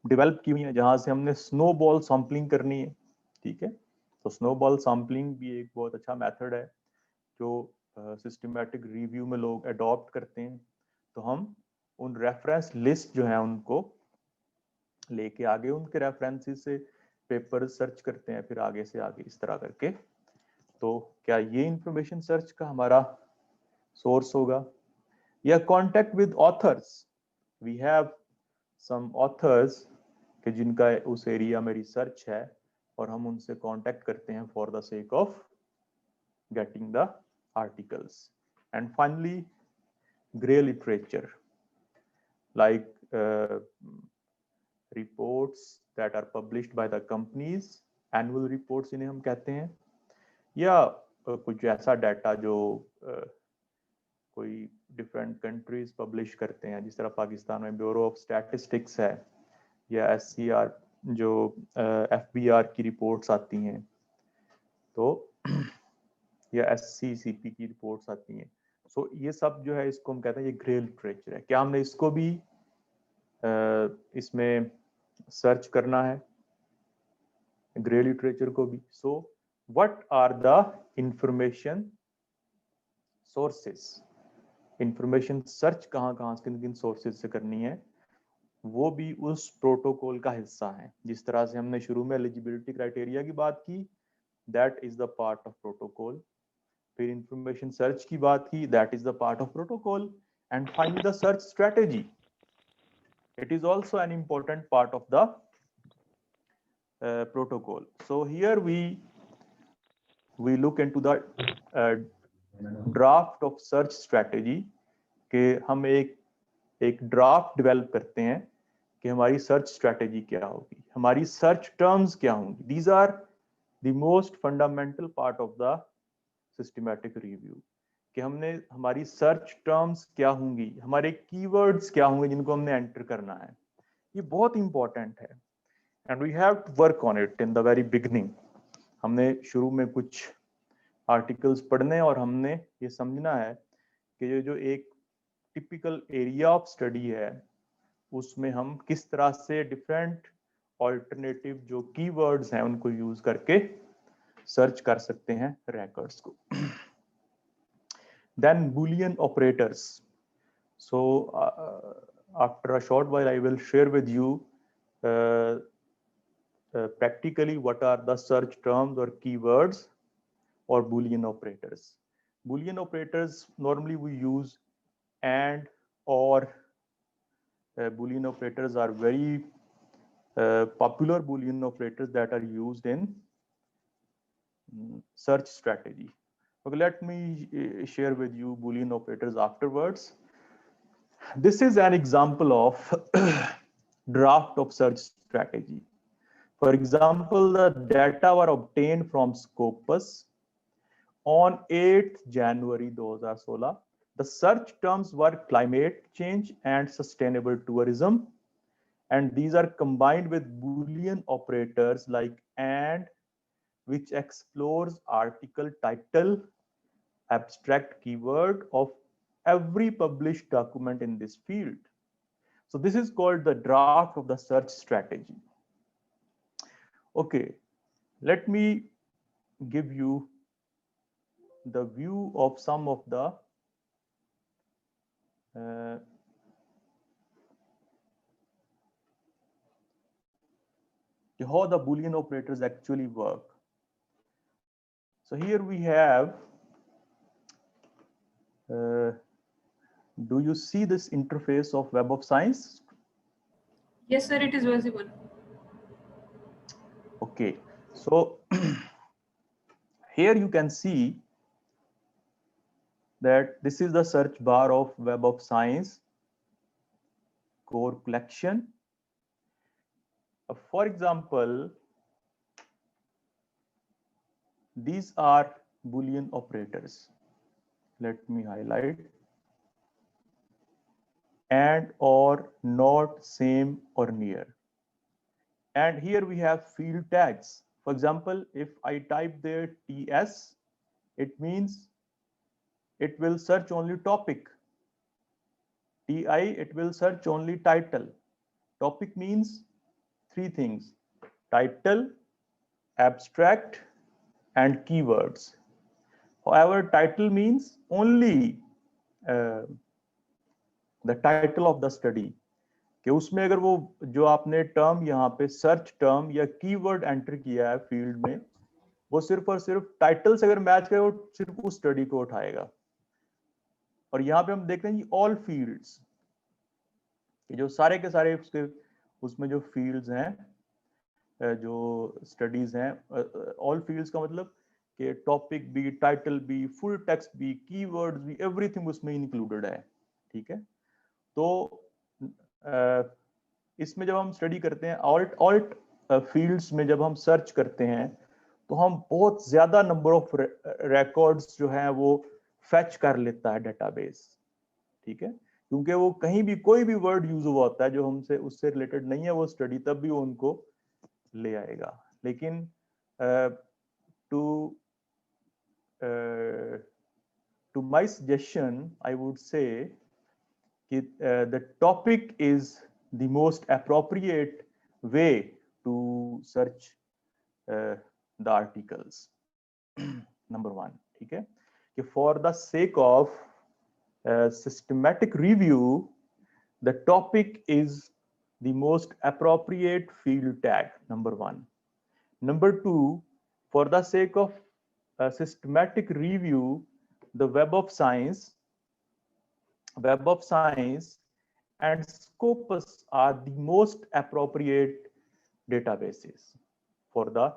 डेवलप की हुई है जहां से हमने स्नोबॉल सैंपलिंग करनी है. ठीक है. तो स्नोबॉल सैंपलिंग भी एक बहुत अच्छा मेथड है जो सिस्टमैटिक रिव्यू में लोग अडॉप्ट करते हैं. तो हम उन रेफरेंस लिस्ट जो है उनको लेके आगे उनके रेफरेंसेस से पेपर सर्च करते हैं, फिर आगे से आगे इस तरह करके. तो क्या ये इंफॉर्मेशन सर्च का हमारा सोर्स होगा या contact with authors. We have some authors कि जिनका उस एरिया में रिसर्च है और हम उनसे कांटेक्ट करते हैं for the sake of getting the articles. And finally grey literature like reports that are published by the companies, annual reports इन्हें हम कहते हैं, या कुछ ऐसा डाटा जो कोई डिफरेंट कंट्रीज पब्लिश करते हैं, जिस तरह पाकिस्तान में ब्यूरो ऑफ स्टैटिस्टिक्स है या SCR जो FBR की रिपोर्ट्स आती हैं, तो या SCCP की रिपोर्ट्स आती हैं. सो ये सब जो है इसको हम कहते हैं ये ग्रे लिटरेचर है. क्या हमने इसको भी इसमें सर्च करना है, ग्रे लिटरेचर को भी. So what are the information sources, information search कहाँ किन किन सोर्सेज से करनी है, वो भी उस प्रोटोकॉल का हिस्सा है. जिस तरह से हमने शुरू में एलिजिबिलिटी क्राइटेरिया की बात की, that is the part of protocol. फिर इंफॉर्मेशन सर्च की बात की, that is the part of protocol. And finally the search strategy, it is also an important part of the protocol. So here we look into the draft of search strategy, कि हम एक draft develop करते हैं कि हमारी search strategy क्या होगी, हमारी सर्च टर्म्स क्या होंगी. These are the most fundamental part of the systematic review, कि हमने हमारी सर्च टर्म्स क्या होंगी, हमारे कीवर्ड्स क्या होंगे जिनको हमने एंटर करना है। ये बहुत इंपॉर्टेंट है and we have to work on it in the very beginning. हमने शुरू में कुछ आर्टिकल्स पढ़ने और हमने ये समझना है कि ये जो एक टिपिकल एरिया ऑफ स्टडी है उसमें हम किस तरह से डिफरेंट ऑल्टरनेटिव जो कीवर्ड्स हैं उनको यूज करके सर्च कर सकते हैं रिकॉर्ड्स को। Then Boolean operators. So after a short while, I will share with you practically what are the search terms or keywords or Boolean operators. Boolean operators normally we use and or. Boolean operators are very popular Boolean operators that are used in search strategy. Okay, let me share with you Boolean operators afterwards. This is an example of draft of search strategy. For example, the data were obtained from Scopus on 8th January 2016. The search terms were climate change and sustainable tourism. And these are combined with Boolean operators like and, which explores article title, abstract keyword of every published document in this field. So this is called the draft of the search strategy. Okay, let me give you the view of some of the how the Boolean operators actually work. So here we have, do you see this interface of Web of Science? Yes, sir, it is visible. Okay, so here you can see that this is the search bar of Web of Science core collection. For example, these are Boolean operators. Let me highlight. And, or, not, same, or near. And here we have field tags. For example, if I type there TS, it means it will search only topic. TI, it will search only title. Topic means three things: title, abstract, and keywords. However, title means only the title of the study. कि उसमें अगर वो जो आपने term यहाँ पे search term या keyword enter किया है फील्ड में, वो सिर्फ और सिर्फ टाइटल से अगर मैच करे वो सिर्फ उस स्टडी को उठाएगा। और यहाँ पे हम देख रहे हैं कि ऑल फील्ड्स, जो सारे के सारे उसमें जो फील्ड्स हैं, जो स्टडीज हैं, ऑल फील्ड्स का मतलब कि टॉपिक भी, टाइटल भी, फुल टेक्स्ट भी, कीवर्ड्स भी, एवरीथिंग उसमें इंक्लूडेड है। ठीक है, तो इसमें जब हम स्टडी करते हैं ऑल्ट फील्ड्स में, जब हम सर्च करते हैं तो हम बहुत ज्यादा नंबर ऑफ रिकॉर्ड्स जो है वो फेच कर लेता है डेटाबेस। ठीक है, क्योंकि वो कहीं भी कोई भी वर्ड यूज हुआ होता है जो हमसे उससे रिलेटेड नहीं है वो स्टडी, तब भी वो उनको ले आएगा। लेकिन to my suggestion I would say the topic is the most appropriate way to search the articles. Number one, ठीक है, कि for the sake of systematic review, the topic is the most appropriate field tag. Number one. Number two, for the sake of systematic review, the Web of Science and Scopus are the most appropriate databases for the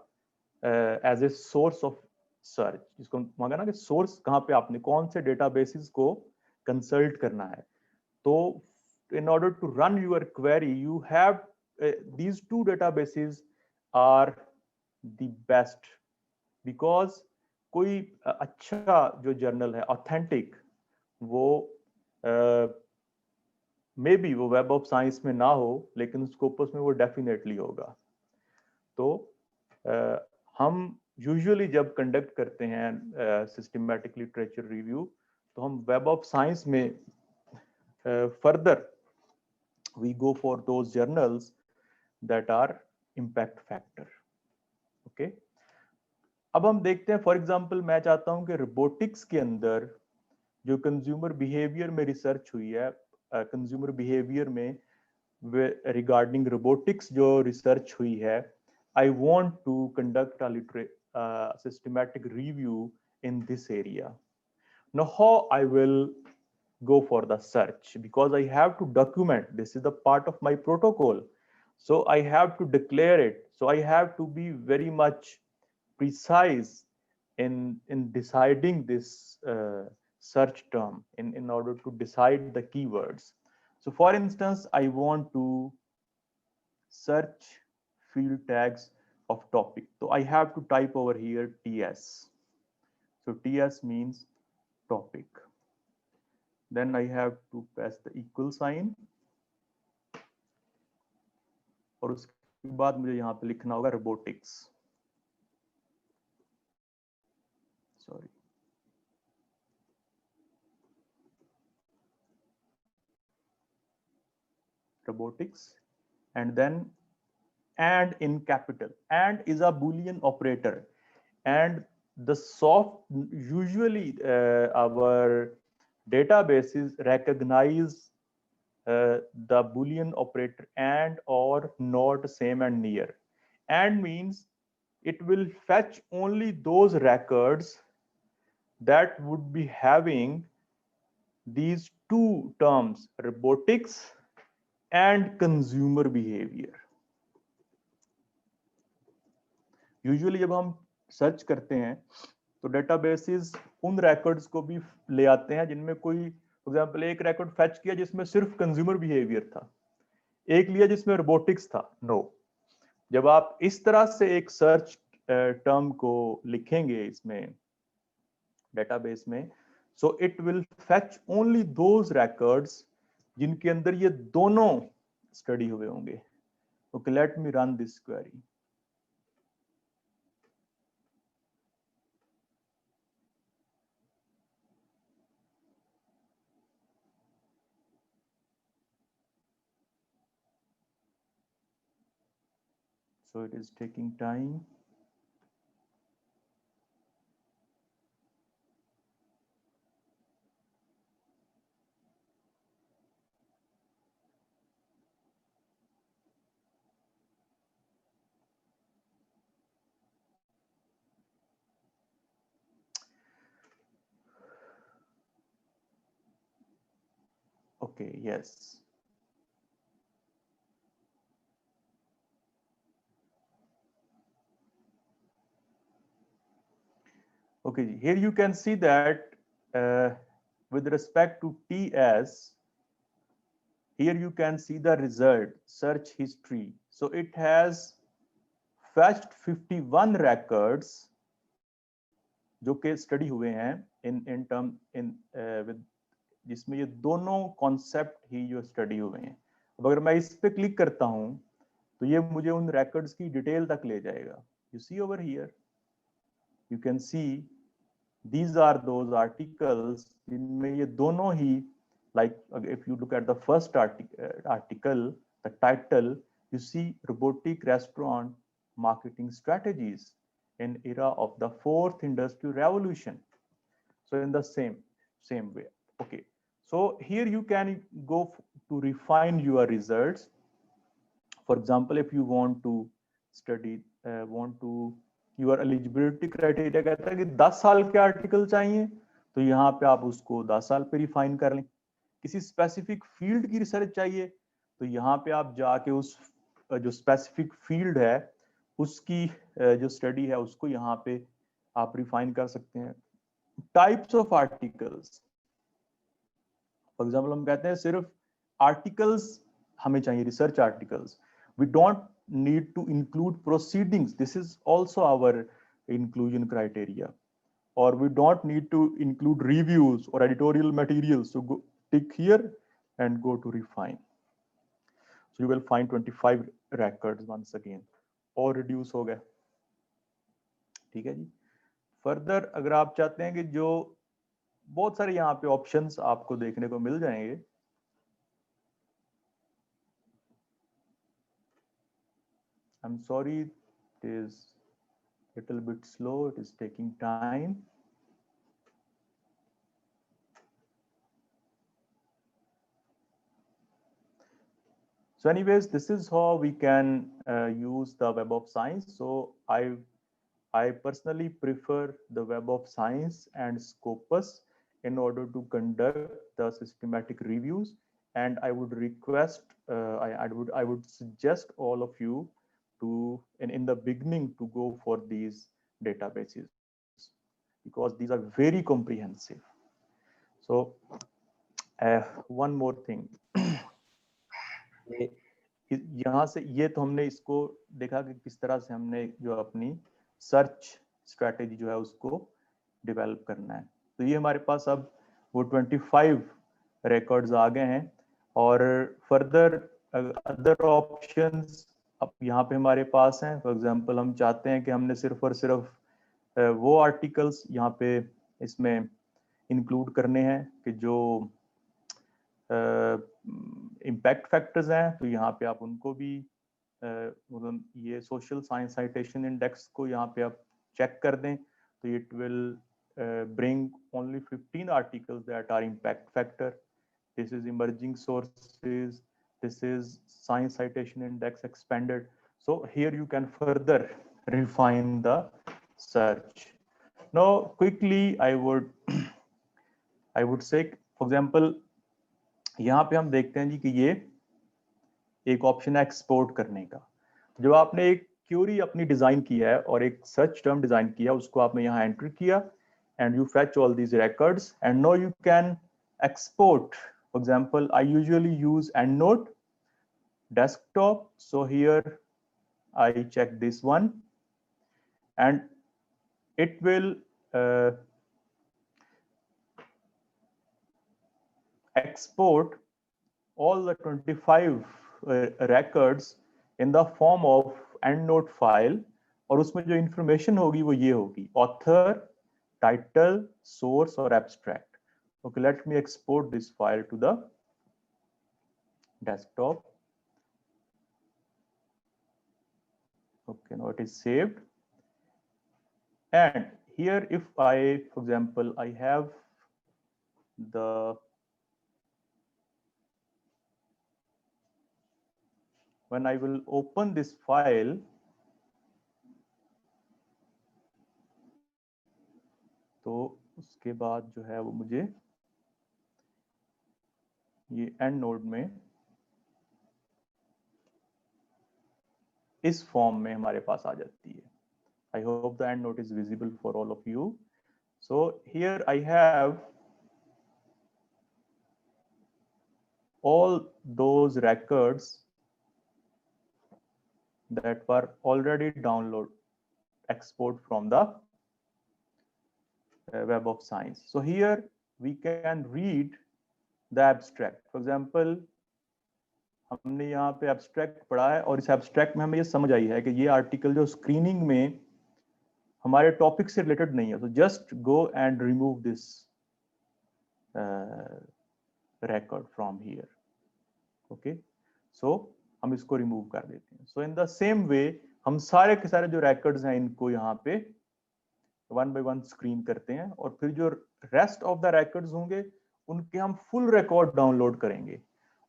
as a source of search. जिसको मांगा ना कि source कहाँ पे आपने कौन से databases को consult करना है। तो in order to run your query, you have these two databases are the best because कोई अच्छा जो जर्नल है ऑथेंटिक, वो मे बी वो वेब ऑफ साइंस में ना हो, लेकिन स्कोपस में वो डेफिनेटली होगा। तो हम यूजुअली जब कंडक्ट करते हैं सिस्टमैटिक लिटरेचर रिव्यू, तो हम वेब ऑफ साइंस में further we go for those journals that are impact factor. Okay, अब हम देखते हैं, फॉर एग्जांपल मैं चाहता हूं कि रोबोटिक्स के अंदर जो कंज्यूमर बिहेवियर में रिसर्च हुई है, कंज्यूमर बिहेवियर में रिगार्डिंग रोबोटिक्स जो रिसर्च हुई है, I want to conduct a systematic review in this area. Now how I will go for the search, because I have to document, this is the part of my protocol, so I have to declare it, so I have to be very much precise in deciding this search term, in order to decide the keywords. So for instance, I want to search field tags of topic, so I have to type over here TS. So TS means topic. Then I have to press the equal sign, और उसके बाद मुझे यहाँ पे लिखना होगा robotics, sorry, robotics, and then and in capital. And is a Boolean operator, and the soft usually our databases recognize the Boolean operator and or not, same and near. And means it will fetch only those records that would be having these two terms, robotics and consumer behavior. Usually जब हम search करते हैं तो databases उन records को भी ले आते हैं जिनमें कोई, फॉर एग्जांपल, एक रिकॉर्ड फैच किया जिसमें सिर्फ कंज्यूमर बिहेवियर था, एक लिया जिसमें रोबोटिक्स था। नो, जब आप इस तरह से एक सर्च टर्म को लिखेंगे इसमें डेटाबेस में, so it will fetch only those records जिनके अंदर ये दोनों स्टडी हुए होंगे। Okay, let me run this query. So it is taking time. Okay, yes. Okay, here you can see that with respect to TS, here you can see the result, search history. So it has fetched 51 records जो कि study हुए हैं in term in with, जिसमें ये दोनों concept ही जो study हुए हैं। अब अगर मैं इस पे क्लिक करता हूं तो ये मुझे उन रिकॉर्ड्स की डिटेल तक ले जाएगा। You see over here, you can see these are those articles जिनमें ये दोनों ही, like if you look at the first article, the title, you see robotic restaurant marketing strategies in era of the fourth industrial revolution. So in the same way. Okay, so here you can go to refine your results. For example, if you want to study your eligibility criteria कहता है कि 10 साल के article चाहिए, तो यहाँ पे आप उसको 10 साल पे रिफाइन कर लें। किसी स्पेसिफिक फील्ड की रिसर्च चाहिए तो यहाँ पे आप जाके उस जो स्पेसिफिक फील्ड है उसकी जो स्टडी है उसको यहाँ पे आप रिफाइन कर सकते हैं। Types of articles, for example हम कहते हैं सिर्फ आर्टिकल्स हमें चाहिए, research articles, we don't need to include proceedings. This is also our inclusion criteria. or we don't need to include reviews or editorial materials. So go tick here and go to refine. So you will find 25 records once again, और reduce हो गया. ठीक है जी. Further अगर आप चाहते हैं कि जो बहुत सारे यहाँ पे ऑप्शंस आपको देखने को मिल जाएंगे. I'm sorry, it is a little bit slow. It is taking time. So anyways, this is how we can use the Web of Science. So I personally prefer the Web of Science and Scopus in order to conduct the systematic reviews. And I would request, I would suggest all of you to, in the beginning, to go for these databases because these are very comprehensive. So one more thing. यहाँ से ये तो हमने इसको देखा कि किस तरह से हमने जो अपनी सर्च स्ट्रेटेजी जो है उसको डेवलप करना है. तो ये हमारे पास अब वो 25 रिकॉर्ड्स आ गए हैं और फर्दर अदर ऑप्शंस अब यहाँ पे हमारे पास हैं. फॉर एग्जांपल हम चाहते हैं कि हमने सिर्फ और सिर्फ वो आर्टिकल्स यहाँ पे इसमें इंक्लूड करने हैं कि जो इम्पैक्ट फैक्टर्स हैं. तो यहाँ पे आप उनको भी मतलब ये सोशल साइंस साइटेशन इंडेक्स को यहाँ पे आप चेक कर दें तो it will bring only 15 articles that are impact factor. This is emerging sources. This is science citation index expanded. So here you can further refine the search. Now quickly I would say, for example, यहाँ पे हम देखते हैं जी कि ये एक option है export करने का. जो आपने एक क्यूरी अपनी डिजाइन किया है और एक सर्च टर्म डिजाइन किया उसको आपने यहाँ एंटर किया and you fetch all these records and now you can export. For example, I usually use EndNote desktop. So here I check this one and it will export all the 25 records in the form of EndNote file और उसमें जो information होगी वो ये होगी author, title, source or abstract. Okay, let me export this file to the desktop. Okay, now it is saved. And here if I, for example, I have when I will open this file, तो उसके बाद जो है वो मुझे ये EndNote में इस फॉर्म में हमारे पास आ जाती है. I hope the EndNote is visible for all of you. So here I have all those records that were already downloaded, export from the Web of Science. So here we can read the abstract. For example, हमने यहाँ पे abstract पढ़ा है और इस abstract में हमें ये समझ आई है कि ये article जो screening में हमारे topic से related नहीं है. So just go and remove this record from here. Okay, so हम इसको remove कर देते हैं. So in the same way हम सारे के सारे जो records हैं इनको यहाँ पे वन बाय वन स्क्रीन करते हैं और फिर जो रेस्ट ऑफ द रिकॉर्ड्स होंगे उनके हम फुल रिकॉर्ड डाउनलोड करेंगे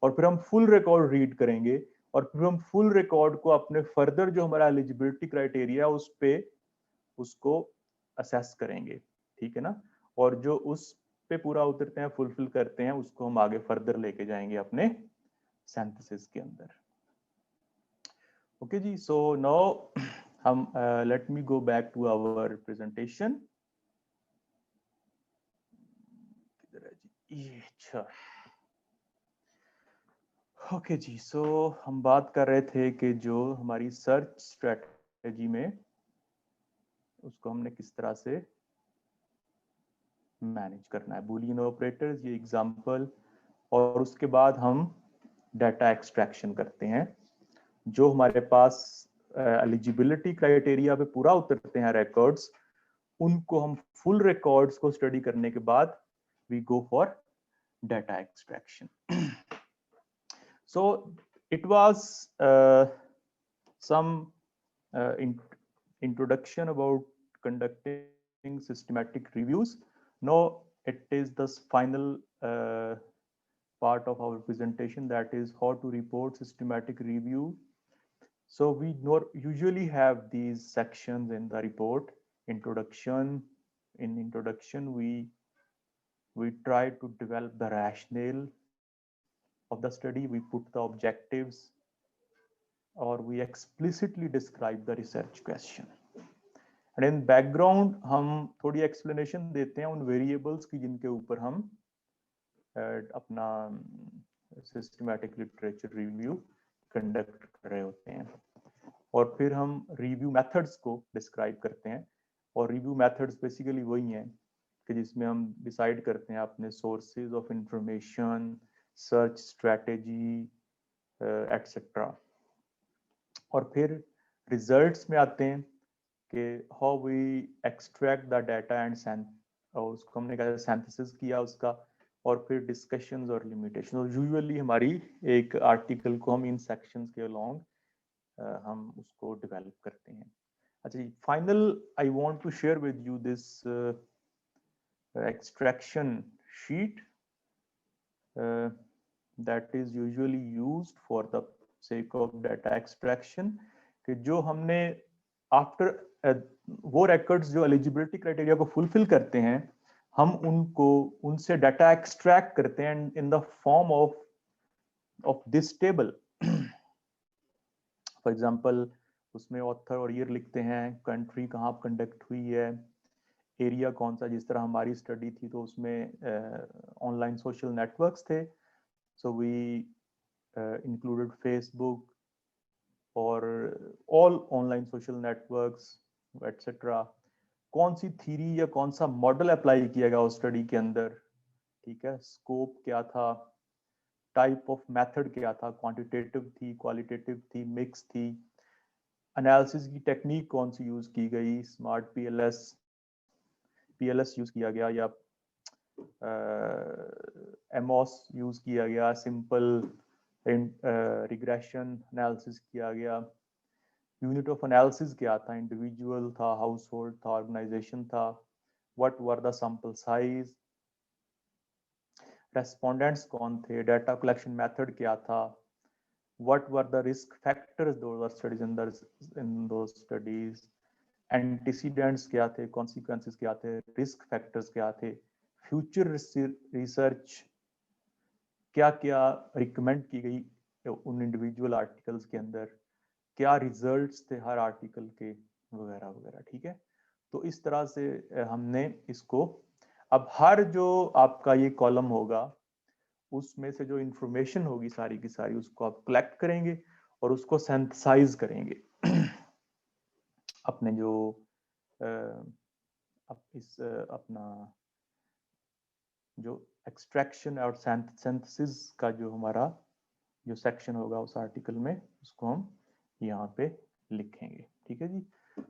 और फिर हम फुल रिकॉर्ड रीड करेंगे और फिर हम फुल रिकॉर्ड को अपने फर्दर जो हमारा एलिजिबिलिटी क्राइटेरिया उस पे उसको असेस करेंगे. ठीक है ना. और जो उस पे पूरा उतरते हैं फुलफिल करते हैं उसको हम आगे फर्दर लेके जाएंगे अपने सिंथेसिस के अंदर. ओके जी. सो नाउ हम let me go back to our presentation. किधर है जी ये. अच्छा ओके जी. सो हम बात कर रहे थे कि जो हमारी सर्च स्ट्रेटजी में उसको हमने किस तरह से मैनेज करना है, बूलियन ऑपरेटर्स, ये एग्जांपल। और उसके बाद हम डाटा एक्सट्रैक्शन करते हैं। जो हमारे पास एलिजिबिलिटी क्राइटेरिया पे पूरा उतरते हैं रिकॉर्ड्स, उनको हम फुल रिकॉर्ड्स को स्टडी करने के बाद we go for data extraction. So it was some introduction about conducting systematic reviews. Now it is the final part of our presentation, that is how to report systematic review. So we usually have these sections in the report. Introduction. In introduction, we try to develop the rationale of the study, we put the objectives, or we explicitly describe the research question. And in background हम थोड़ी explanation देते हैं उन variables की जिनके ऊपर हम अपना systematic literature review conduct कर रहे होते हैं। और फिर हम review methods को describe करते हैं। और review methods basically वही हैं कि जिसमें हम decide करते हैं अपने sources of information, search strategy, etc. और फिर results में आते हैं कि how we extract the data and और उसको हमने कैसे synthesis किया उसका, और फिर discussions और limitations। और usually हमारी एक article को हम इन sections के along हम उसको develop करते हैं। अच्छा जी, final I want to share with you this extraction sheet that is usually used for the sake of data extraction, कि जो हमने after वो records जो eligibility criteria को fulfill करते हैं, हम उनसे data extract करते हैं in the form of this table. For example, उसमें author और year लिखते हैं, country कहाँ conduct हुई है, area कौन सा, जिस तरह हमारी study थी तो उसमें online social networks थे, so we included Facebook or all online social networks, etc. कौन सी थ्योरी या कौन सा मॉडल अप्लाई किया गया उस स्टडी के अंदर, ठीक है, स्कोप क्या था, टाइप ऑफ मेथड क्या था, क्वांटिटेटिव थी, क्वालिटेटिव थी, मिक्स थी, एनालिसिस की टेक्निक कौन सी यूज की गई, स्मार्ट पीएलएस यूज किया गया या एमओस यूज किया गया, सिंपल रिग्रेशन एनालिसिस किया गया, यूनिट ऑफ एनालिसिस क्या था, इंडिविजुअल था, हाउस होल्ड था, ऑर्गेनाइजेशन था, what were the sample size, respondents कौन थे, डाटा कलेक्शन मेथड क्या था, what were the risk factors those were studies in those studies, antecedents क्या थे, कॉन्सिक्वेंसेस क्या थे, रिस्क फैक्टर्स क्या थे, फ्यूचर रिसर्च क्या क्या रिकमेंड की गई उन इंडिविजुअल आर्टिकल्स के अंदर, क्या रिजल्ट्स थे हर आर्टिकल के, वगैरह वगैरह, ठीक है। तो इस तरह से हमने इसको, अब हर जो आपका ये कॉलम होगा उसमें से जो इंफॉर्मेशन होगी सारी की सारी उसको आप कलेक्ट करेंगे और उसको सिंथेसाइज करेंगे अपने जो अपना जो एक्सट्रैक्शन और सिंथेसिस का जो हमारा जो सेक्शन होगा उस आर्टिकल में, उसको हम यहाँ पे लिखेंगे, ठीक है जी।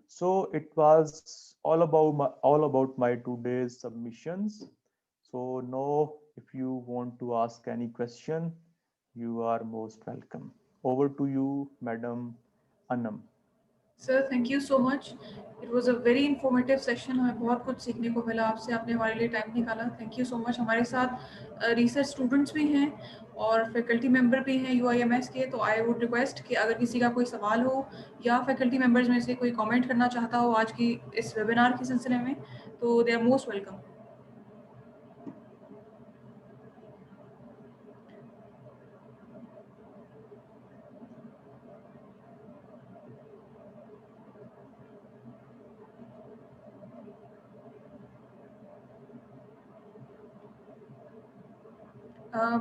So it was all about my today's submissions. So now if you want to ask any question, you are most welcome. Over to you, Madam Anam. Sir thank you so much, it was a very informative session, हमें बहुत कुछ सीखने को मिला आपसे, आपने हमारे लिए टाइम निकाला, थैंक यू सो मच। हमारे साथ रिसर्च स्टूडेंट्स भी हैं और फैकल्टी मेंबर भी हैं UIMS के, तो आई वुड रिक्वेस्ट कि अगर किसी का कोई सवाल हो या फैकल्टी मेंबर्स में से कोई कमेंट करना चाहता हो आज की इस वेबिनार के सिलसिले में, तो they are most welcome.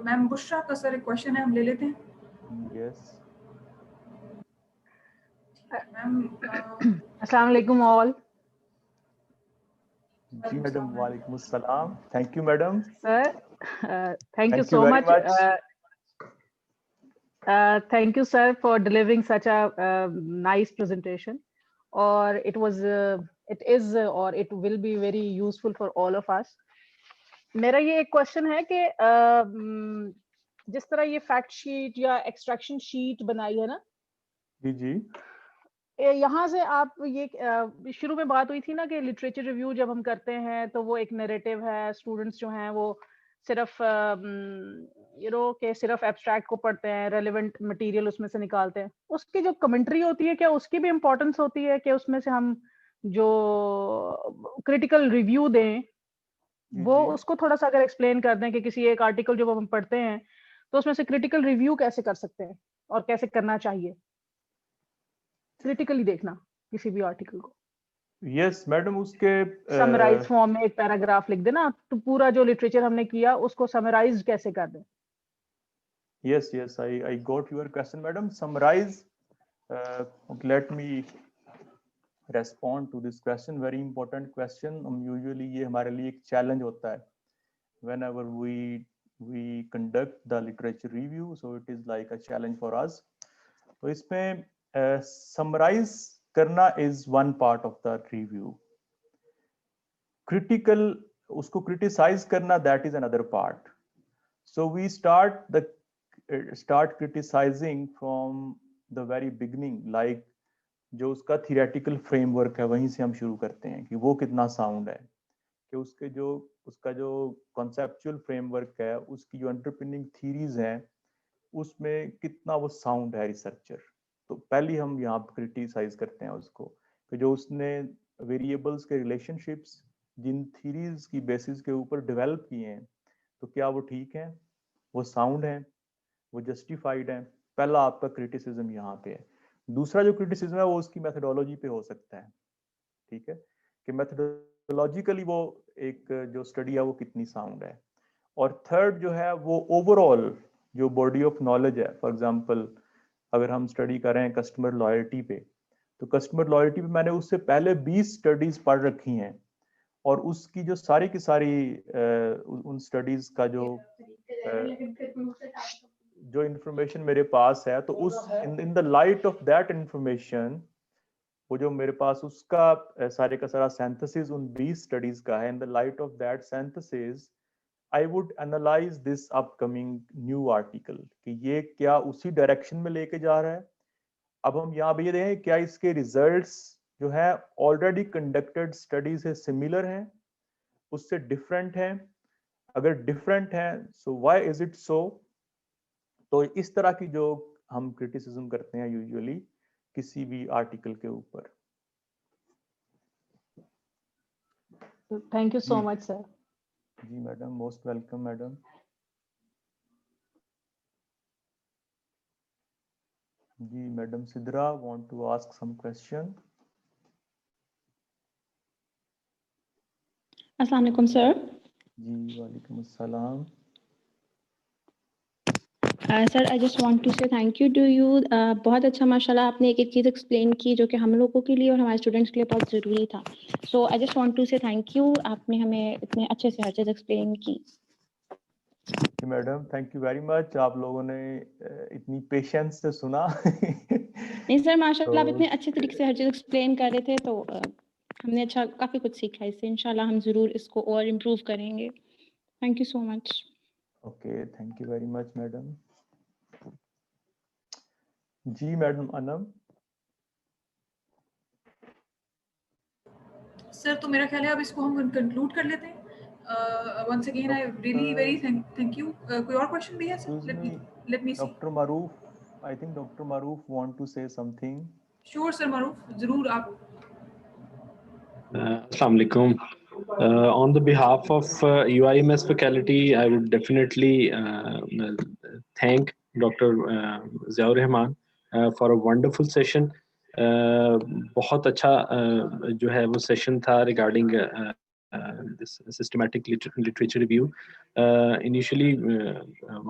Ma'am Bushra का सर एक क्वेश्चन है, हम ले लेते हैं। Yes. मैम अस्सलाम वालेकुम ऑल। जी मैडम, वालेकुम अस्सलाम. Thank you madam. Sir, thank you Thank you so very much. much. Thank you, sir, for delivering such a nice presentation. Or it was, it is, or it will be very useful for all of us. मेरा ये एक question है कि जिस तरह ये fact sheet या extraction sheet बनाई है ना, जी जी. यहाँ से आप ये शुरू में बात हुई थी ना कि लिटरेचर रिव्यू जब हम करते हैं तो वो एक नैरेटिव है, स्टूडेंट्स जो हैं वो सिर्फ कि सिर्फ एब्स्ट्रैक्ट को पढ़ते हैं, रेलेवेंट मटेरियल उसमें से निकालते हैं. उसकी जो कमेंट्री होती है, क्या उसकी भी इम्पोर्टेंस होती है कि उसमें से हम जो क्रिटिकल रिव्यू दें वो उसको थोड़ा सा अगर एक्सप्लेन कर दें कि किसी एक आर्टिकल जो हम पढ़ते हैं तो उसमें से क्रिटिकल रिव्यू कैसे कर सकते हैं और कैसे करना चाहिए, क्रिटिकली देखना किसी भी आर्टिकल को. यस मैडम, उसके समराइज फॉर्म में एक पैराग्राफ लिख देना, तो पूरा जो लिटरेचर हमने किया उसको समराइज कैसे कर दें. yes yes I got your question madam. Summarize, let me respond to this question, very important question. Usually ये हमारे लिए एक challenge होता है whenever we conduct the literature review, so it is like a challenge for us. तो इसमें summarize करना is one part of the review. Critical, उसको criticize करना, that is another part. So we start criticizing from the very beginning, like जो उसका theoretical framework है वहीं से हम शुरू करते हैं कि वो कितना sound है, कि उसका जो conceptual framework है, उसकी जो underpinning theories हैं, उसमें कितना वो sound है researcher. तो पहले हम यहाँ पर criticize करते हैं उसको कि जो उसने variables के relationships जिन theories की basis के ऊपर develop किए हैं, तो क्या वो ठीक हैं, वो sound हैं, वो justified हैं. पहला आपका criticism यहाँ पे है. दूसरा जो criticism है वो उसकी methodology पे हो सकता है, ठीक है, कि methodologically वो एक जो study है वो कितनी sound है. और third जो है वो overall जो body of knowledge है, for example अगर हम study कर रहे हैं customer loyalty पे, तो customer loyalty पे मैंने उससे पहले 20 studies पढ़ रखी हैं और उसकी जो सारी की सारी उन studies का जो information मेरे पास है, तो उस in the light of that information, वो जो मेरे पास उसका सारे का सारा synthesis उन 20 studies का है, in the light of that synthesis I would analyze this upcoming new article कि ये क्या उसी direction में लेके जा रहा है. अब हम यहाँ भी ये देखें क्या इसके results जो है already conducted studies से similar हैं, उससे different हैं. अगर different हैं, so why is it so? तो इस तरह की जो हम criticism करते हैं usually किसी भी article के ऊपर. Thank you so much, sir. जी मैडम, most welcome मैडम. जी madam Sidra want to ask some question. अस्सलाम वालेकुम सर. जी वालेकुम अस्सलाम. Sir I just want to say thank you to you. बहुत अच्छा माशाल्लाह आपने एक एक चीज़ एक्सप्लेन की जो कि हम लोगों के लिए और हमारे स्टूडेंट्स के लिए बहुत ज़रूरी था. So I just want to say thank you, आपने हमें इतने अच्छे से हर चीज़ एक्सप्लेन की. जी madam, thank you very much. आप लोगों ने इतनी पेशेंस से सुना. नहीं सर, माशाल्लाह आप इतने अच्छे तरीके से हर चीज़ एक्सप्लेन कर रहे थे, तो हमने अच्छा काफ़ी कुछ सीखा इससे. इंशाल्लाह हम ज़रूर इसको और इम्प्रूव करेंगे. Thank you so much. Okay, thank you very much madam. जी मैडम अनम. सर तो मेरा ख्याल है अब इसको हम कंक्लूड कर लेते हैं. once again I really very thank you. कोई और क्वेश्चन भी है sir? let me see. Doctor Maroof, I think doctor Maroof want to say something. Sure sir Maroof, जरूर आप. Assalamu alaikum. On the behalf of UIMS faculty, I would definitely thank Dr. Ziaur Rahman for a wonderful session. बहुत अच्छा जो है वो session था regarding this systematic literature review. Initially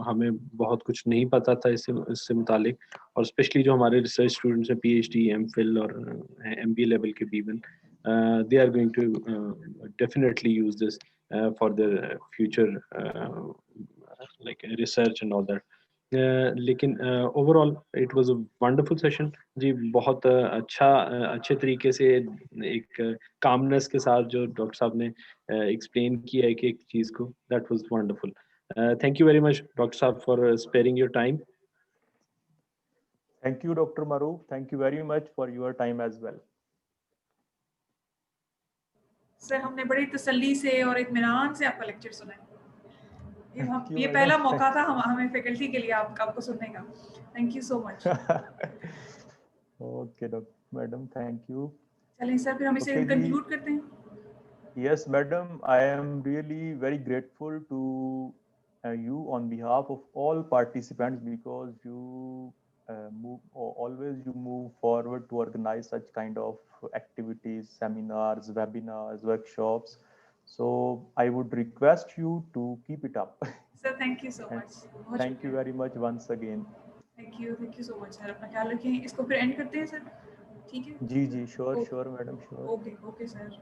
हमें बहुत कुछ नहीं पता था इससे मुतालिक, और स्पेशली जो हमारे रिसर्च स्टूडेंट्स हैं PhD, MPhil और MBA लेवल के भी even, they are going to definitely use this for their future like research and all that. लेकिन overall it was a wonderful session जी, बहुत अच्छे तरीके से एक कामनेस के साथ जो डॉक्टर साहब ने एक्सप्लेन किया है कि एक चीज़ को, that was wonderful. Thank you very much doctor साहब for sparing your time. Thank you, Dr. Maroof. Thank you very much for your time as well. Sir हमने बड़ी तसल्ली से और इत्मीनान से आपका लेक्चर सुना है. Thank you, ये madam. पहला मौका था हमें फैकल्टी के लिए आपको सुनने का. Thank you so much. Okay, madam. Thank you. चलिए सर फिर हम इसे Okay, जी. कंक्लूड करते हैं. Yes, madam. I am really very grateful to you on behalf of all participants, because you always move forward to organize such kind of activities, seminars, webinars, workshops. So I would request you to keep it up. Sir thank you so much. Thank you very much once again. Thank you so much sir. अपना ख्याल रखें. इसको फिर and करते हैं sir. ठीक है. जी, sure, madam, sure. Okay sir.